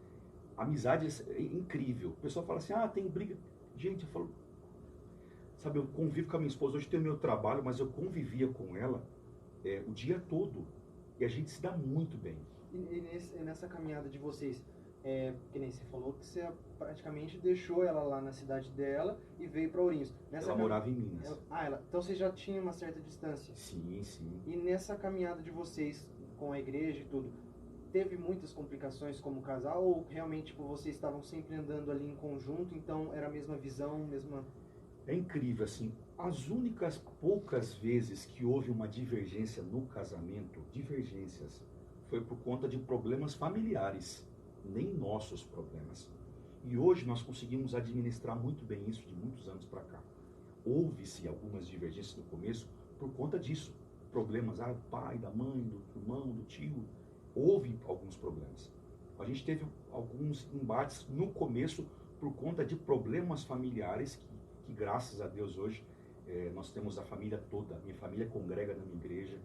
amizade é incrível. O pessoal fala assim, tem briga. Gente, eu falo, sabe, eu convivo com a minha esposa, hoje tem o meu trabalho, mas eu convivia com ela o dia todo. E a gente se dá muito bem. E nessa caminhada de vocês, que nem você falou que você praticamente deixou ela lá na cidade dela e veio para Ourinhos. Ela morava em Minas. Então você já tinha uma certa distância. Sim. E nessa caminhada de vocês com a igreja e tudo, teve muitas complicações como casal ou realmente vocês estavam sempre andando ali em conjunto, então era a mesma visão, mesma... É incrível, assim, as únicas poucas vezes que houve uma divergência no casamento, foi por conta de problemas familiares. nem nossos problemas. E hoje nós conseguimos administrar muito bem isso de muitos anos para cá. Houve-se algumas divergências no começo por conta disso. Problemas, do pai, da mãe, do irmão, do tio. Houve alguns problemas. A gente teve alguns embates no começo por conta de problemas familiares que graças a Deus hoje nós temos a família toda. Minha família congrega na minha igreja,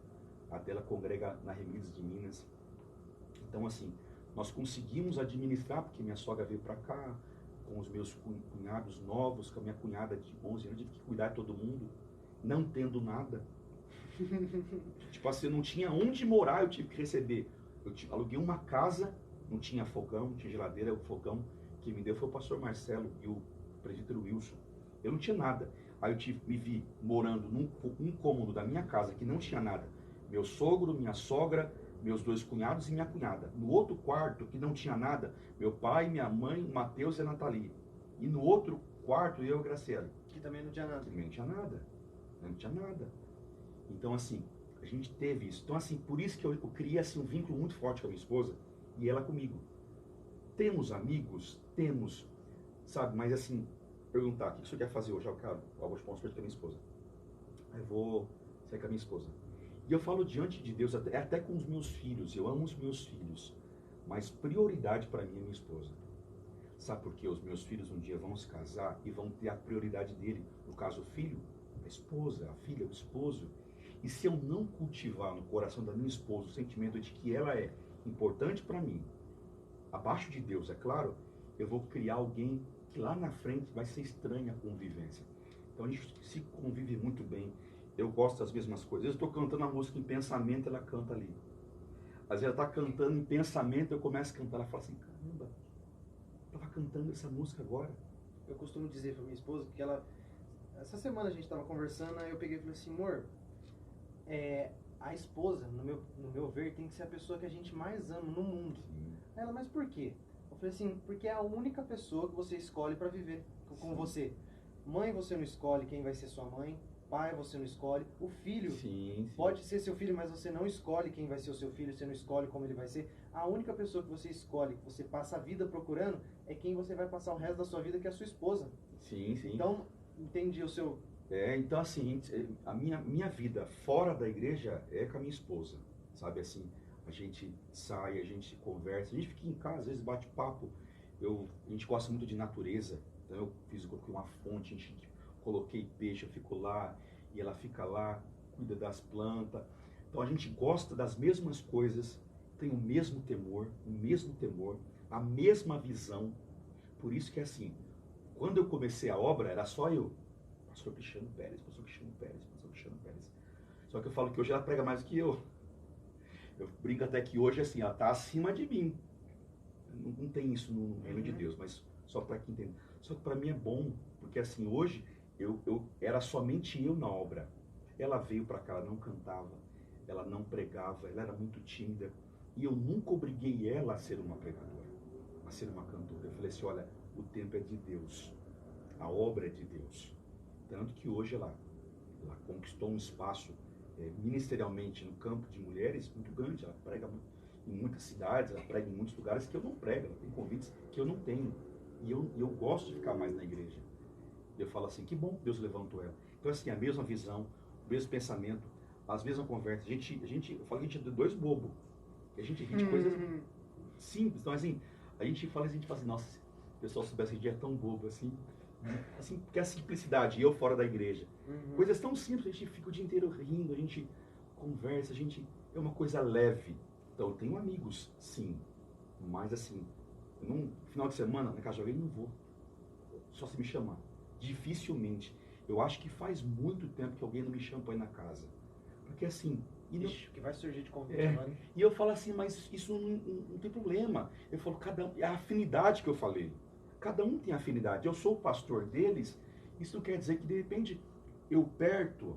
a dela congrega na Remídios de Minas. Então assim, nós conseguimos administrar, porque minha sogra veio para cá, com os meus cunhados novos, com a minha cunhada de 11 anos, eu tive que cuidar de todo mundo, não tendo nada. Tipo assim, eu não tinha onde morar, eu tive que receber. Aluguei uma casa, não tinha fogão, não tinha geladeira, o fogão que me deu foi o pastor Marcelo e o presbítero Wilson. Eu não tinha nada. Aí eu me vi morando num cômodo da minha casa que não tinha nada. Meu sogro, minha sogra, meus 2 cunhados e minha cunhada. No outro quarto, que não tinha nada, meu pai, minha mãe, Mateus e a Nathalie. E no outro quarto, eu e a Graciela. Que também não tinha nada. Também não tinha nada. Não tinha nada. Então, assim, a gente teve isso. Então, assim, por isso que eu criei assim, um vínculo muito forte com a minha esposa e ela comigo. Temos amigos? Temos. Sabe, mas assim, perguntar, o que você quer fazer hoje? Eu quero algumas pontos com a minha esposa. Aí eu vou sair com a minha esposa. E eu falo diante de Deus, até com os meus filhos, eu amo os meus filhos, mas prioridade para mim é minha esposa. Sabe por quê? Os meus filhos um dia vão se casar e vão ter a prioridade dele, no caso o filho, a esposa, a filha, o esposo. E se eu não cultivar no coração da minha esposa o sentimento de que ela é importante para mim, abaixo de Deus, é claro, eu vou criar alguém que lá na frente vai ser estranha a convivência. Então a gente se convive muito bem. Eu gosto das mesmas coisas. Eu estou cantando a música em pensamento, ela canta ali. Às vezes ela está cantando em pensamento, eu começo a cantar, ela fala assim, caramba, eu estava cantando essa música agora. Eu costumo dizer para minha esposa que essa semana a gente estava conversando, aí eu peguei e falei assim, amor, a esposa, no meu ver, tem que ser a pessoa que a gente mais ama no mundo. Sim. Ela, mas por quê? Eu falei assim, porque é a única pessoa que você escolhe para viver com você. Mãe, você não escolhe quem vai ser sua mãe. Pai, você não escolhe. O filho pode ser seu filho, mas você não escolhe quem vai ser o seu filho, você não escolhe como ele vai ser. A única pessoa que você escolhe, que você passa a vida procurando, é quem você vai passar o resto da sua vida, que é a sua esposa. Sim, sim. Então, entendi o seu... Então assim, a minha vida fora da igreja é com a minha esposa, sabe assim, a gente sai, a gente conversa, a gente fica em casa, às vezes bate papo, a gente gosta muito de natureza, então eu coloquei uma fonte, coloquei peixe, eu fico lá, e ela fica lá, cuida das plantas, então a gente gosta das mesmas coisas, tem o mesmo temor, a mesma visão, por isso que assim, quando eu comecei a obra, era só eu, pastor Cristiano Pérez. Só que eu falo que hoje ela prega mais do que eu. Eu brinco até que hoje, assim, ela está acima de mim. Não tem isso no reino de Deus, mas só para quem entende. Só que para mim é bom, porque assim, hoje, eu era somente eu na obra. Ela veio para cá, ela não cantava, ela não pregava, ela era muito tímida. E eu nunca obriguei ela a ser uma pregadora, a ser uma cantora. Eu falei assim, olha, o tempo é de Deus, a obra é de Deus. Tanto que hoje ela conquistou um espaço ministerialmente no campo de mulheres muito grande. Ela prega em muitas cidades, ela prega em muitos lugares que eu não prego. Ela tem convites que eu não tenho. E eu gosto de ficar mais na igreja. E eu falo assim, que bom que Deus levantou ela. Então assim, a mesma visão, o mesmo pensamento, as mesmas conversas. Eu falo que a gente é 2 bobos. A gente ri de coisas simples. Então assim, a gente fala assim, nossa, se o pessoal soubesse que a gente é tão bobo assim. Assim, porque a simplicidade, eu fora da igreja, coisas tão simples, a gente fica o dia inteiro rindo, a gente conversa, é uma coisa leve. Então eu tenho amigos, sim, mas assim, num final de semana, na casa de alguém, não vou, só se me chamar, dificilmente. Eu acho que faz muito tempo que alguém não me chama para ir na casa, porque assim... que vai surgir de convite agora. E eu falo assim, mas isso não tem problema. Eu falo, é a afinidade que eu falei. Cada um tem afinidade. Eu sou o pastor deles, isso não quer dizer que de repente eu perto,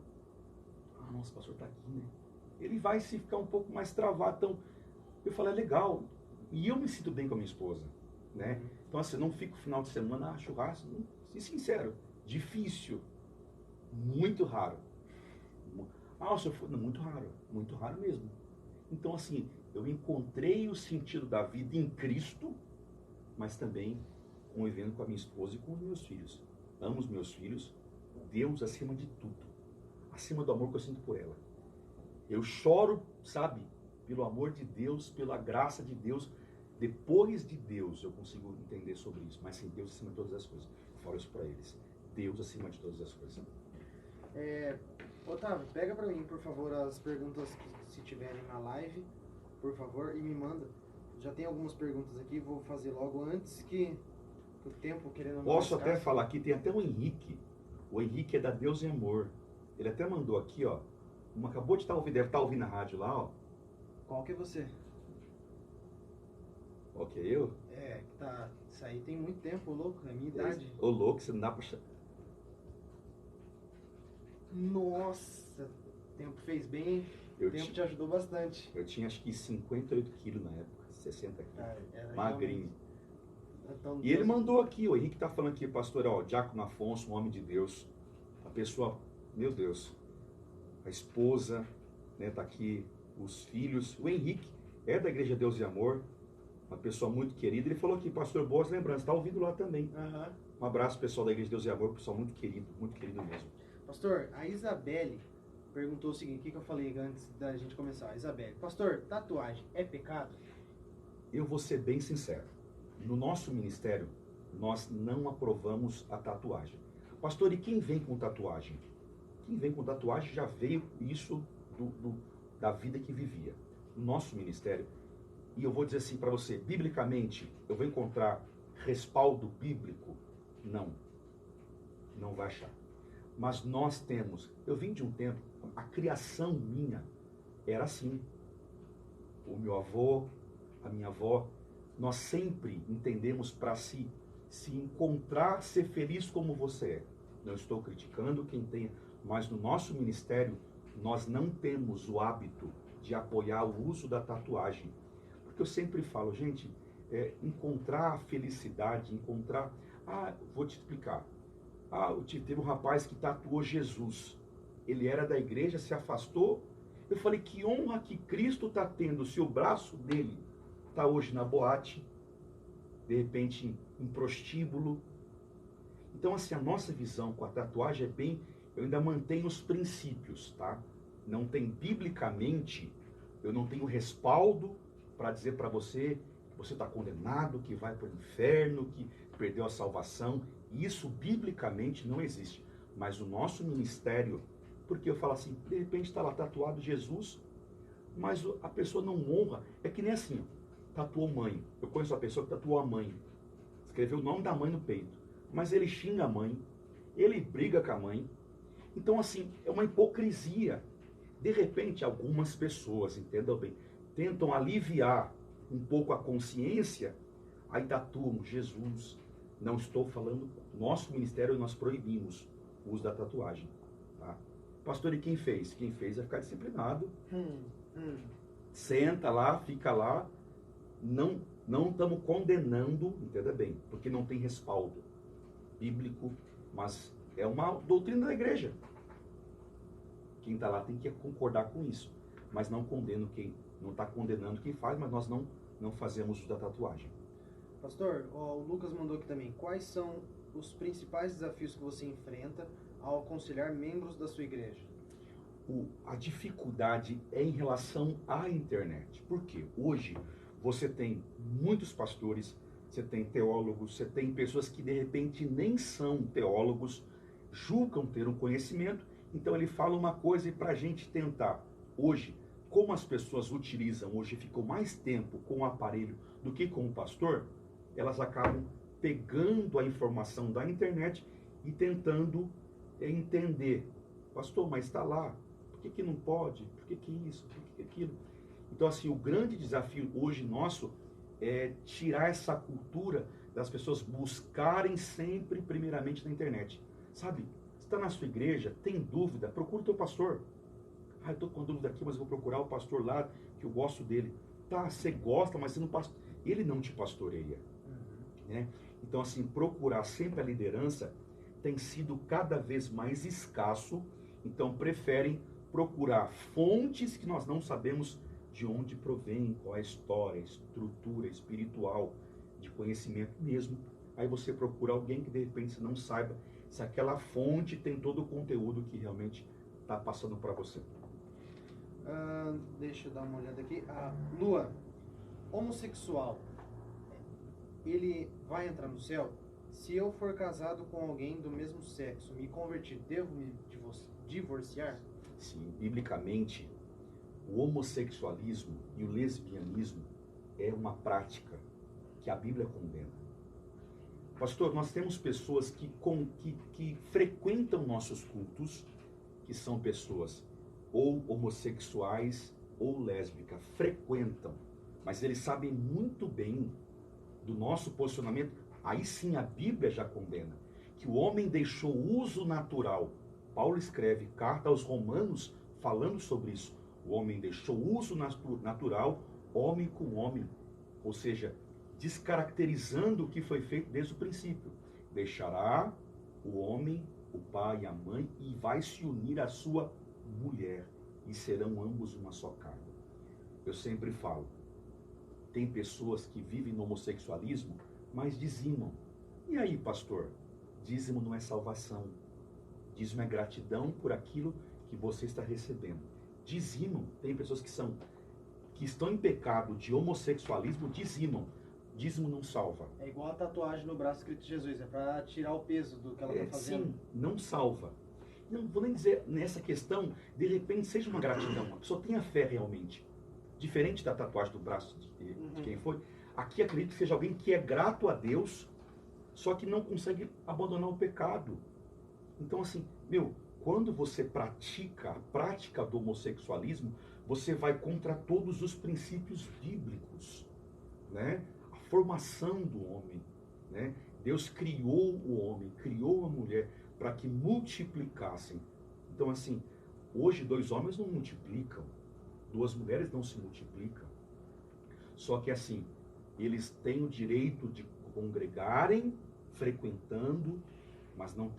nossa, o pastor está aqui, né? Ele vai se ficar um pouco mais travado. Então, eu falo, é legal. E eu me sinto bem com a minha esposa, né? Então, assim, eu não fico final de semana, churrasco, ser sincero, difícil, muito raro. Se eu for, não, muito raro mesmo. Então, assim, eu encontrei o sentido da vida em Cristo, mas também convivendo com a minha esposa e com os meus filhos. Amo os meus filhos, Deus acima de tudo, acima do amor que eu sinto por ela. Eu choro, sabe, pelo amor de Deus, pela graça de Deus. Depois de Deus eu consigo entender sobre isso, mas sim, Deus acima de todas as coisas. Eu falo isso para eles, Deus acima de todas as coisas. Otávio, pega para mim, por favor, as perguntas que se tiverem na live, por favor, e me manda. Já tem algumas perguntas aqui, vou fazer logo antes que o tempo querendo... Posso até falar aqui, tem até o Henrique. O Henrique é da Deus e Amor. Ele até mandou aqui, ó. Acabou de estar ouvindo, deve estar ouvindo a rádio lá, ó. Qual que é você? Qual que é eu? Tá. Isso aí tem muito tempo, ô louco, é a minha idade. Ô louco, você não dá pra... Nossa, o tempo fez bem, o tempo te ajudou bastante. Eu tinha acho que 58 quilos na época, 60 quilos. Magrinho. Então, e ele mandou aqui, o Henrique tá falando aqui, pastor, ó, Diácono Afonso, um homem de Deus. A pessoa, meu Deus, a esposa, né, tá aqui, os filhos. O Henrique é da Igreja Deus e Amor, uma pessoa muito querida. Ele falou aqui, pastor, boas lembranças, tá ouvindo lá também. Um abraço, pessoal da Igreja Deus e Amor, pessoal muito querido mesmo. Pastor, a Isabelle perguntou o seguinte, o que eu falei antes da gente começar? A Isabelle, pastor, tatuagem é pecado? Eu vou ser bem sincero. No nosso ministério, nós não aprovamos a tatuagem. Pastor, e quem vem com tatuagem? Quem vem com tatuagem já veio isso da vida que vivia. No nosso ministério, e eu vou dizer assim para você, biblicamente, eu vou encontrar respaldo bíblico? Não. Não vai achar. Mas nós temos, eu vim de um tempo, a criação minha era assim. O meu avô, a minha avó, nós sempre entendemos para se encontrar, ser feliz como você é. Não estou criticando quem tenha, mas no nosso ministério, nós não temos o hábito de apoiar o uso da tatuagem. Porque eu sempre falo, gente, encontrar a felicidade, encontrar... vou te explicar. Teve um rapaz que tatuou Jesus. Ele era da igreja, se afastou. Eu falei, que honra que Cristo está tendo se o braço dele está hoje na boate, de repente em prostíbulo. Então, assim, a nossa visão com a tatuagem é bem... Eu ainda mantenho os princípios, tá? Não tem, biblicamente, eu não tenho respaldo para dizer para você que você está condenado, que vai para o inferno, que perdeu a salvação. Isso, biblicamente, não existe. Mas o nosso ministério, porque eu falo assim, de repente está lá tatuado Jesus, mas a pessoa não honra. É que nem assim, tatuou mãe. Eu conheço uma pessoa que tatuou a mãe. Escreveu o nome da mãe no peito. Mas ele xinga a mãe, ele briga com a mãe. Então, assim, é uma hipocrisia. De repente, algumas pessoas, entendam bem, tentam aliviar um pouco a consciência, aí tatuam Jesus. Não estou falando, nosso ministério nós proibimos o uso da tatuagem. Tá? Pastor, e quem fez? Quem fez vai ficar disciplinado. Senta lá, fica lá. Não estamos condenando, entenda bem, porque não tem respaldo bíblico, mas é uma doutrina da igreja. Quem está lá tem que concordar com isso, mas não condeno quem não está condenando quem faz, mas nós não fazemos uso da tatuagem. Pastor, o Lucas mandou aqui também. Quais são os principais desafios que você enfrenta ao aconselhar membros da sua igreja? A dificuldade é em relação à internet. Por quê? Hoje você tem muitos pastores, você tem teólogos, você tem pessoas que de repente nem são teólogos, julgam ter um conhecimento, então ele fala uma coisa e para a gente tentar. Hoje, como as pessoas utilizam, hoje ficam mais tempo com o aparelho do que com o pastor, elas acabam pegando a informação da internet e tentando entender. Pastor, mas está lá, por que não pode? Por que isso? Por que aquilo? Então, assim, o grande desafio hoje nosso é tirar essa cultura das pessoas buscarem sempre, primeiramente, na internet. Sabe, você está na sua igreja, tem dúvida, procura o teu pastor. Eu estou com dúvida aqui, mas eu vou procurar o pastor lá, que eu gosto dele. Tá, você gosta, mas você não ele não te pastoreia. Né? Então, assim, procurar sempre a liderança tem sido cada vez mais escasso, então preferem procurar fontes que nós não sabemos de onde provém, qual é a história, a estrutura espiritual de conhecimento mesmo. Aí você procura alguém que de repente você não saiba se aquela fonte tem todo o conteúdo que realmente está passando para você. Deixa eu dar uma olhada aqui. Lua, homossexual, ele vai entrar no céu? Se eu for casado com alguém do mesmo sexo, me convertir, devo me divorciar? Sim, biblicamente, o homossexualismo e o lesbianismo é uma prática que a Bíblia condena. Pastor, nós temos pessoas que frequentam nossos cultos, que são pessoas ou homossexuais ou lésbicas, frequentam, mas eles sabem muito bem do nosso posicionamento. Aí sim a Bíblia já condena, que o homem deixou o uso natural. Paulo escreve carta aos Romanos falando sobre isso. O homem deixou o uso natural, homem com homem, ou seja, descaracterizando o que foi feito desde o princípio. Deixará o homem, o pai e a mãe, e vai se unir à sua mulher, e serão ambos uma só carne. Eu sempre falo, tem pessoas que vivem no homossexualismo, mas dizimam. E aí, pastor? Dízimo não é salvação. Dízimo é gratidão por aquilo que você está recebendo. Dizimam. Tem pessoas que estão em pecado de homossexualismo, dizimam. Dízimo não salva. É igual a tatuagem no braço escrito Jesus, é para tirar o peso do que ela está fazendo. Sim, não salva. Não vou nem dizer nessa questão, de repente seja uma gratidão. A pessoa tenha fé realmente. Diferente da tatuagem do braço de quem foi. Aqui acredito que seja alguém que é grato a Deus, só que não consegue abandonar o pecado. Então assim, quando você pratica a prática do homossexualismo, você vai contra todos os princípios bíblicos, né? A formação do homem, né? Deus criou o homem, criou a mulher para que multiplicassem. Então assim, hoje 2 homens não multiplicam, 2 mulheres não se multiplicam. Só que assim, eles têm o direito de congregarem, frequentando, mas não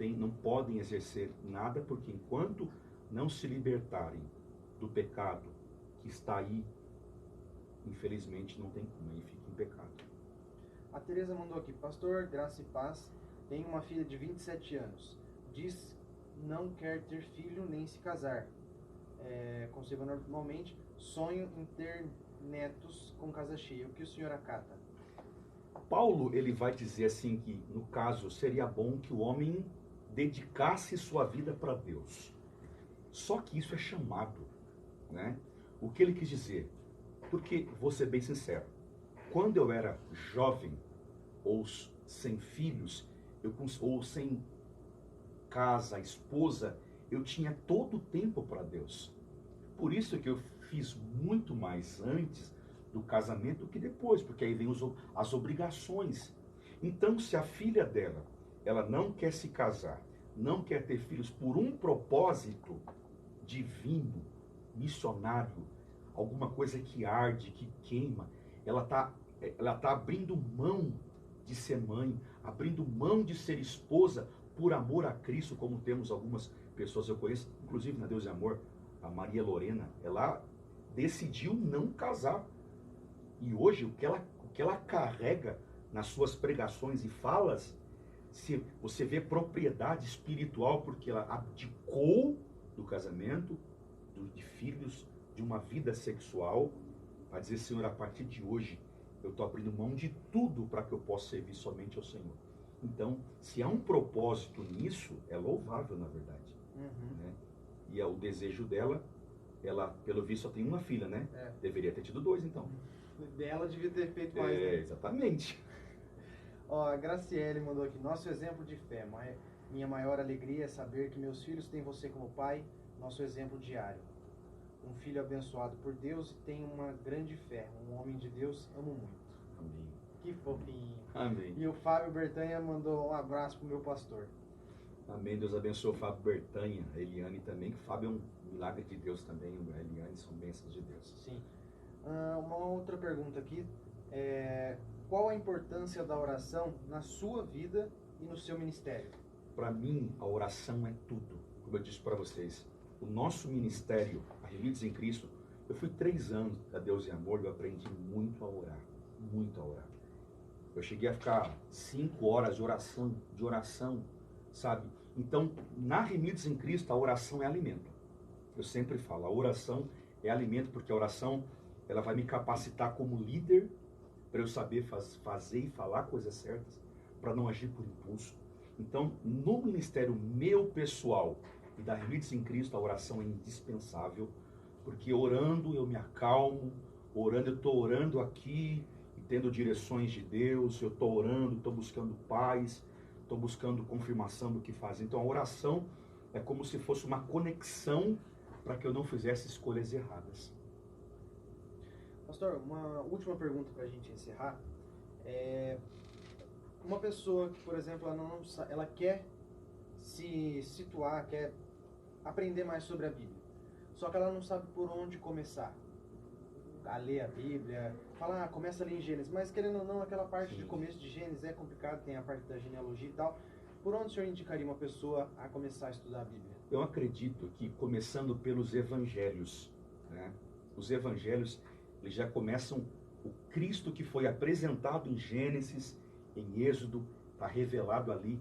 podem exercer nada, porque enquanto não se libertarem do pecado que está aí, infelizmente não tem como, aí fica em pecado. A Tereza mandou aqui: pastor, graça e paz, tem uma filha de 27 anos, diz não quer ter filho nem se casar, conceba normalmente, sonho em ter netos com casa cheia. O que o senhor acata? Paulo, ele vai dizer assim que, no caso, seria bom que o homem dedicasse sua vida para Deus. Só que isso é chamado, né? O que ele quis dizer? Porque, vou ser bem sincero, quando eu era jovem, ou sem filhos, ou sem casa, esposa, eu tinha todo o tempo para Deus. Por isso que eu fiz muito mais antes do casamento do que depois, porque aí vem as obrigações. Então, se a filha dela, ela não quer se casar, não quer ter filhos por um propósito divino, missionário, alguma coisa que arde, que queima, ela tá abrindo mão de ser mãe, abrindo mão de ser esposa por amor a Cristo, como temos algumas pessoas, eu conheço, inclusive na Deus e Amor, a Maria Lorena, ela decidiu não casar. E hoje, o que ela carrega nas suas pregações e falas, você vê propriedade espiritual, porque ela abdicou do casamento, de filhos, de uma vida sexual, para dizer: Senhor, a partir de hoje, eu estou abrindo mão de tudo para que eu possa servir somente ao Senhor. Então, se há um propósito nisso, é louvável, na verdade. Né? E o desejo dela, ela, pelo visto, só tem uma filha, né? Deveria ter tido 2, então. Dela devia ter feito mais. Né? Exatamente. Ó, a Graciele mandou aqui: nosso exemplo de fé. Minha maior alegria é saber que meus filhos têm você como pai, nosso exemplo diário. Um filho abençoado por Deus e tem uma grande fé. Um homem de Deus, amo muito. Amém. Que fofinho. Amém. E o Fábio Bertanha mandou um abraço pro meu pastor. Amém. Deus abençoe o Fábio Bertanha, a Eliane também, que o Fábio é um milagre de Deus também, a Eliane são bênçãos de Deus. Sim. Uma outra pergunta aqui, qual a importância da oração na sua vida e no seu ministério? Para mim, a oração é tudo. Como eu disse para vocês, o nosso ministério, a Reunidos em Cristo, eu fui 3 anos a Deus e Amor, eu aprendi muito a orar, muito a orar. Eu cheguei a ficar 5 horas de oração, sabe? Então, na Remidos em Cristo, a oração é alimento. Eu sempre falo, a oração é alimento, porque a oração, ela vai me capacitar como líder, para eu saber fazer e falar coisas certas, para não agir por impulso. Então, no ministério meu pessoal e da Remidos em Cristo, a oração é indispensável, porque orando eu me acalmo, orando eu estou orando aqui, e tendo direções de Deus, eu estou orando, estou buscando paz, estou buscando confirmação do que fazer. Então a oração é como se fosse uma conexão para que eu não fizesse escolhas erradas. Pastor, uma última pergunta para a gente encerrar. Uma pessoa que, por exemplo, ela quer se situar, quer aprender mais sobre a Bíblia, só que ela não sabe por onde começar a ler a Bíblia, falar, começa a ler em Gênesis, mas querendo ou não, aquela parte de começo de Gênesis é complicado, tem a parte da genealogia e tal. Por onde o senhor indicaria uma pessoa a começar a estudar a Bíblia? Eu acredito que começando pelos evangelhos, né? Os evangelhos, eles já começam, o Cristo que foi apresentado em Gênesis, em Êxodo, está revelado ali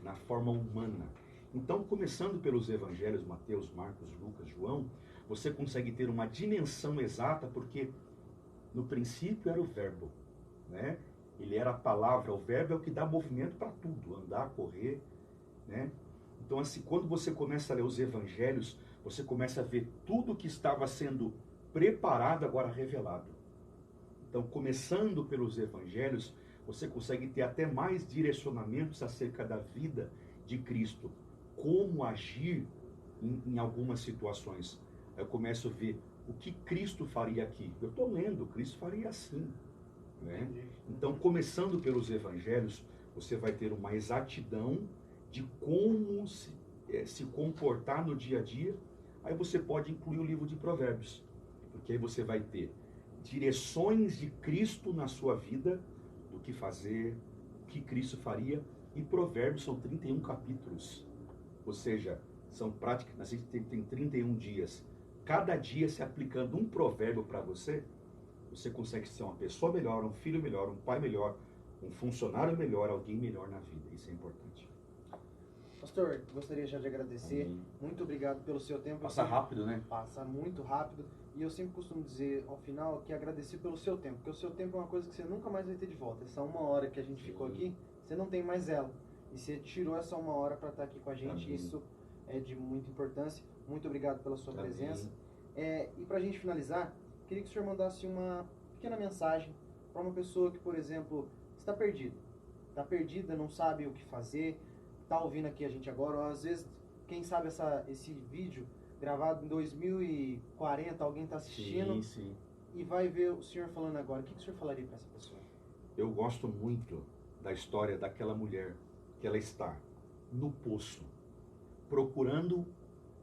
na forma humana. Então, começando pelos evangelhos, Mateus, Marcos, Lucas, João, você consegue ter uma dimensão exata, porque no princípio era o verbo, né? Ele era a palavra, o verbo é o que dá movimento para tudo, andar, correr, né? Então, assim, quando você começa a ler os evangelhos, você começa a ver tudo que estava sendo preparado, agora revelado. Então, começando pelos evangelhos, você consegue ter até mais direcionamentos acerca da vida de Cristo, como agir em algumas situações. Eu começo a ver o que Cristo faria aqui. Eu estou lendo, Cristo faria assim, né? Então, começando pelos evangelhos, você vai ter uma exatidão de como se comportar no dia a dia. Aí você pode incluir o livro de Provérbios, porque aí você vai ter direções de Cristo na sua vida, do que fazer, o que Cristo faria. E Provérbios são 31 capítulos, ou seja, são práticas, a gente tem 31 dias. Cada dia se aplicando um provérbio para você, você consegue ser uma pessoa melhor, um filho melhor, um pai melhor, um funcionário melhor, alguém melhor na vida. Isso é importante. Pastor, gostaria já de agradecer. Amém. Muito obrigado pelo seu tempo. Passa rápido, né? Passa muito rápido. E eu sempre costumo dizer ao final que agradecer pelo seu tempo, porque o seu tempo é uma coisa que você nunca mais vai ter de volta. Essa 1 hora que a gente ficou aqui, você não tem mais ela. E você tirou essa 1 hora para estar aqui com a gente. Amém. Isso é de muita importância. Muito obrigado pela sua Amém. presença. E para a gente finalizar, queria que o senhor mandasse uma pequena mensagem para uma pessoa que, por exemplo, está perdida, não sabe o que fazer, está ouvindo aqui a gente agora, ou às vezes, quem sabe esse vídeo gravado em 2040, alguém está assistindo Sim. E vai ver o senhor falando agora. O que o senhor falaria para essa pessoa? Eu gosto muito da história daquela mulher que ela está no poço, procurando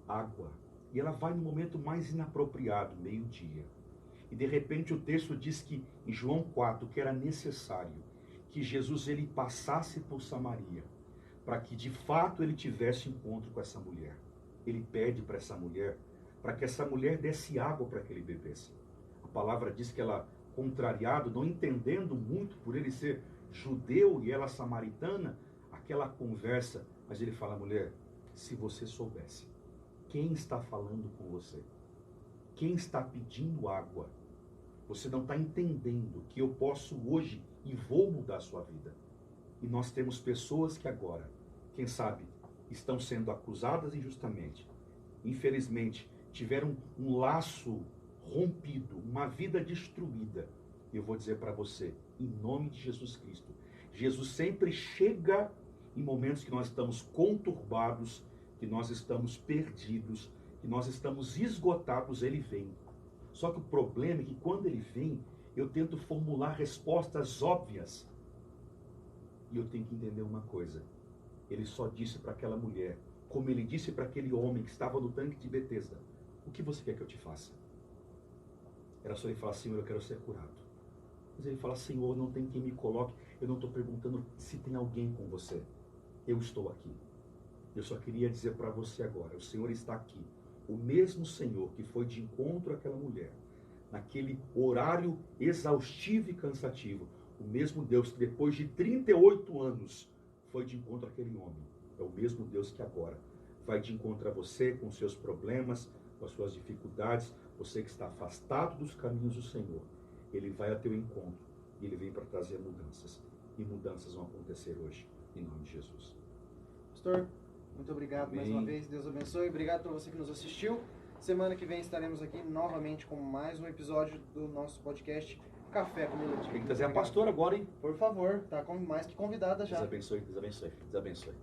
água. E ela vai no momento mais inapropriado, meio-dia. E de repente o texto diz que, em João 4, que era necessário que Jesus ele passasse por Samaria, para que de fato ele tivesse encontro com essa mulher. Ele pede para essa mulher, para que essa mulher desse água para que ele bebesse. A palavra diz que ela, contrariado, não entendendo muito por ele ser judeu e ela samaritana, aquela conversa, mas ele fala, mulher, se você soubesse quem está falando com você, quem está pedindo água, você não está entendendo que eu posso hoje e vou mudar a sua vida. E nós temos pessoas que agora, quem sabe, estão sendo acusadas injustamente, infelizmente, tiveram um laço rompido, uma vida destruída. E eu vou dizer para você, em nome de Jesus Cristo, Jesus sempre chega em momentos que nós estamos conturbados, que nós estamos perdidos, que nós estamos esgotados, ele vem. Só que o problema é que quando ele vem, eu tento formular respostas óbvias. E eu tenho que entender uma coisa. Ele só disse para aquela mulher, como ele disse para aquele homem que estava no tanque de Betesda, o que você quer que eu te faça? Era só ele falar, Senhor, eu quero ser curado. Mas ele fala, Senhor, não tem quem me coloque. Eu não estou perguntando se tem alguém com você. Eu estou aqui. Eu só queria dizer para você agora, o Senhor está aqui. O mesmo Senhor que foi de encontro àquela mulher, naquele horário exaustivo e cansativo, O mesmo Deus que depois de 38 anos foi de encontro àquele homem. É o mesmo Deus que agora vai de encontro a você com os seus problemas, com as suas dificuldades, você que está afastado dos caminhos do Senhor. Ele vai a teu encontro e ele vem para trazer mudanças. E mudanças vão acontecer hoje, em nome de Jesus. Pastor, muito obrigado. Amém. Mais uma vez. Deus abençoe. Obrigado por você que nos assistiu. Semana que vem estaremos aqui novamente com mais um episódio do nosso podcast Café com Melodia. Tem que trazer a pastora agora, hein? Por favor, tá mais que convidada já. Deus abençoe, Deus abençoe, Deus abençoe.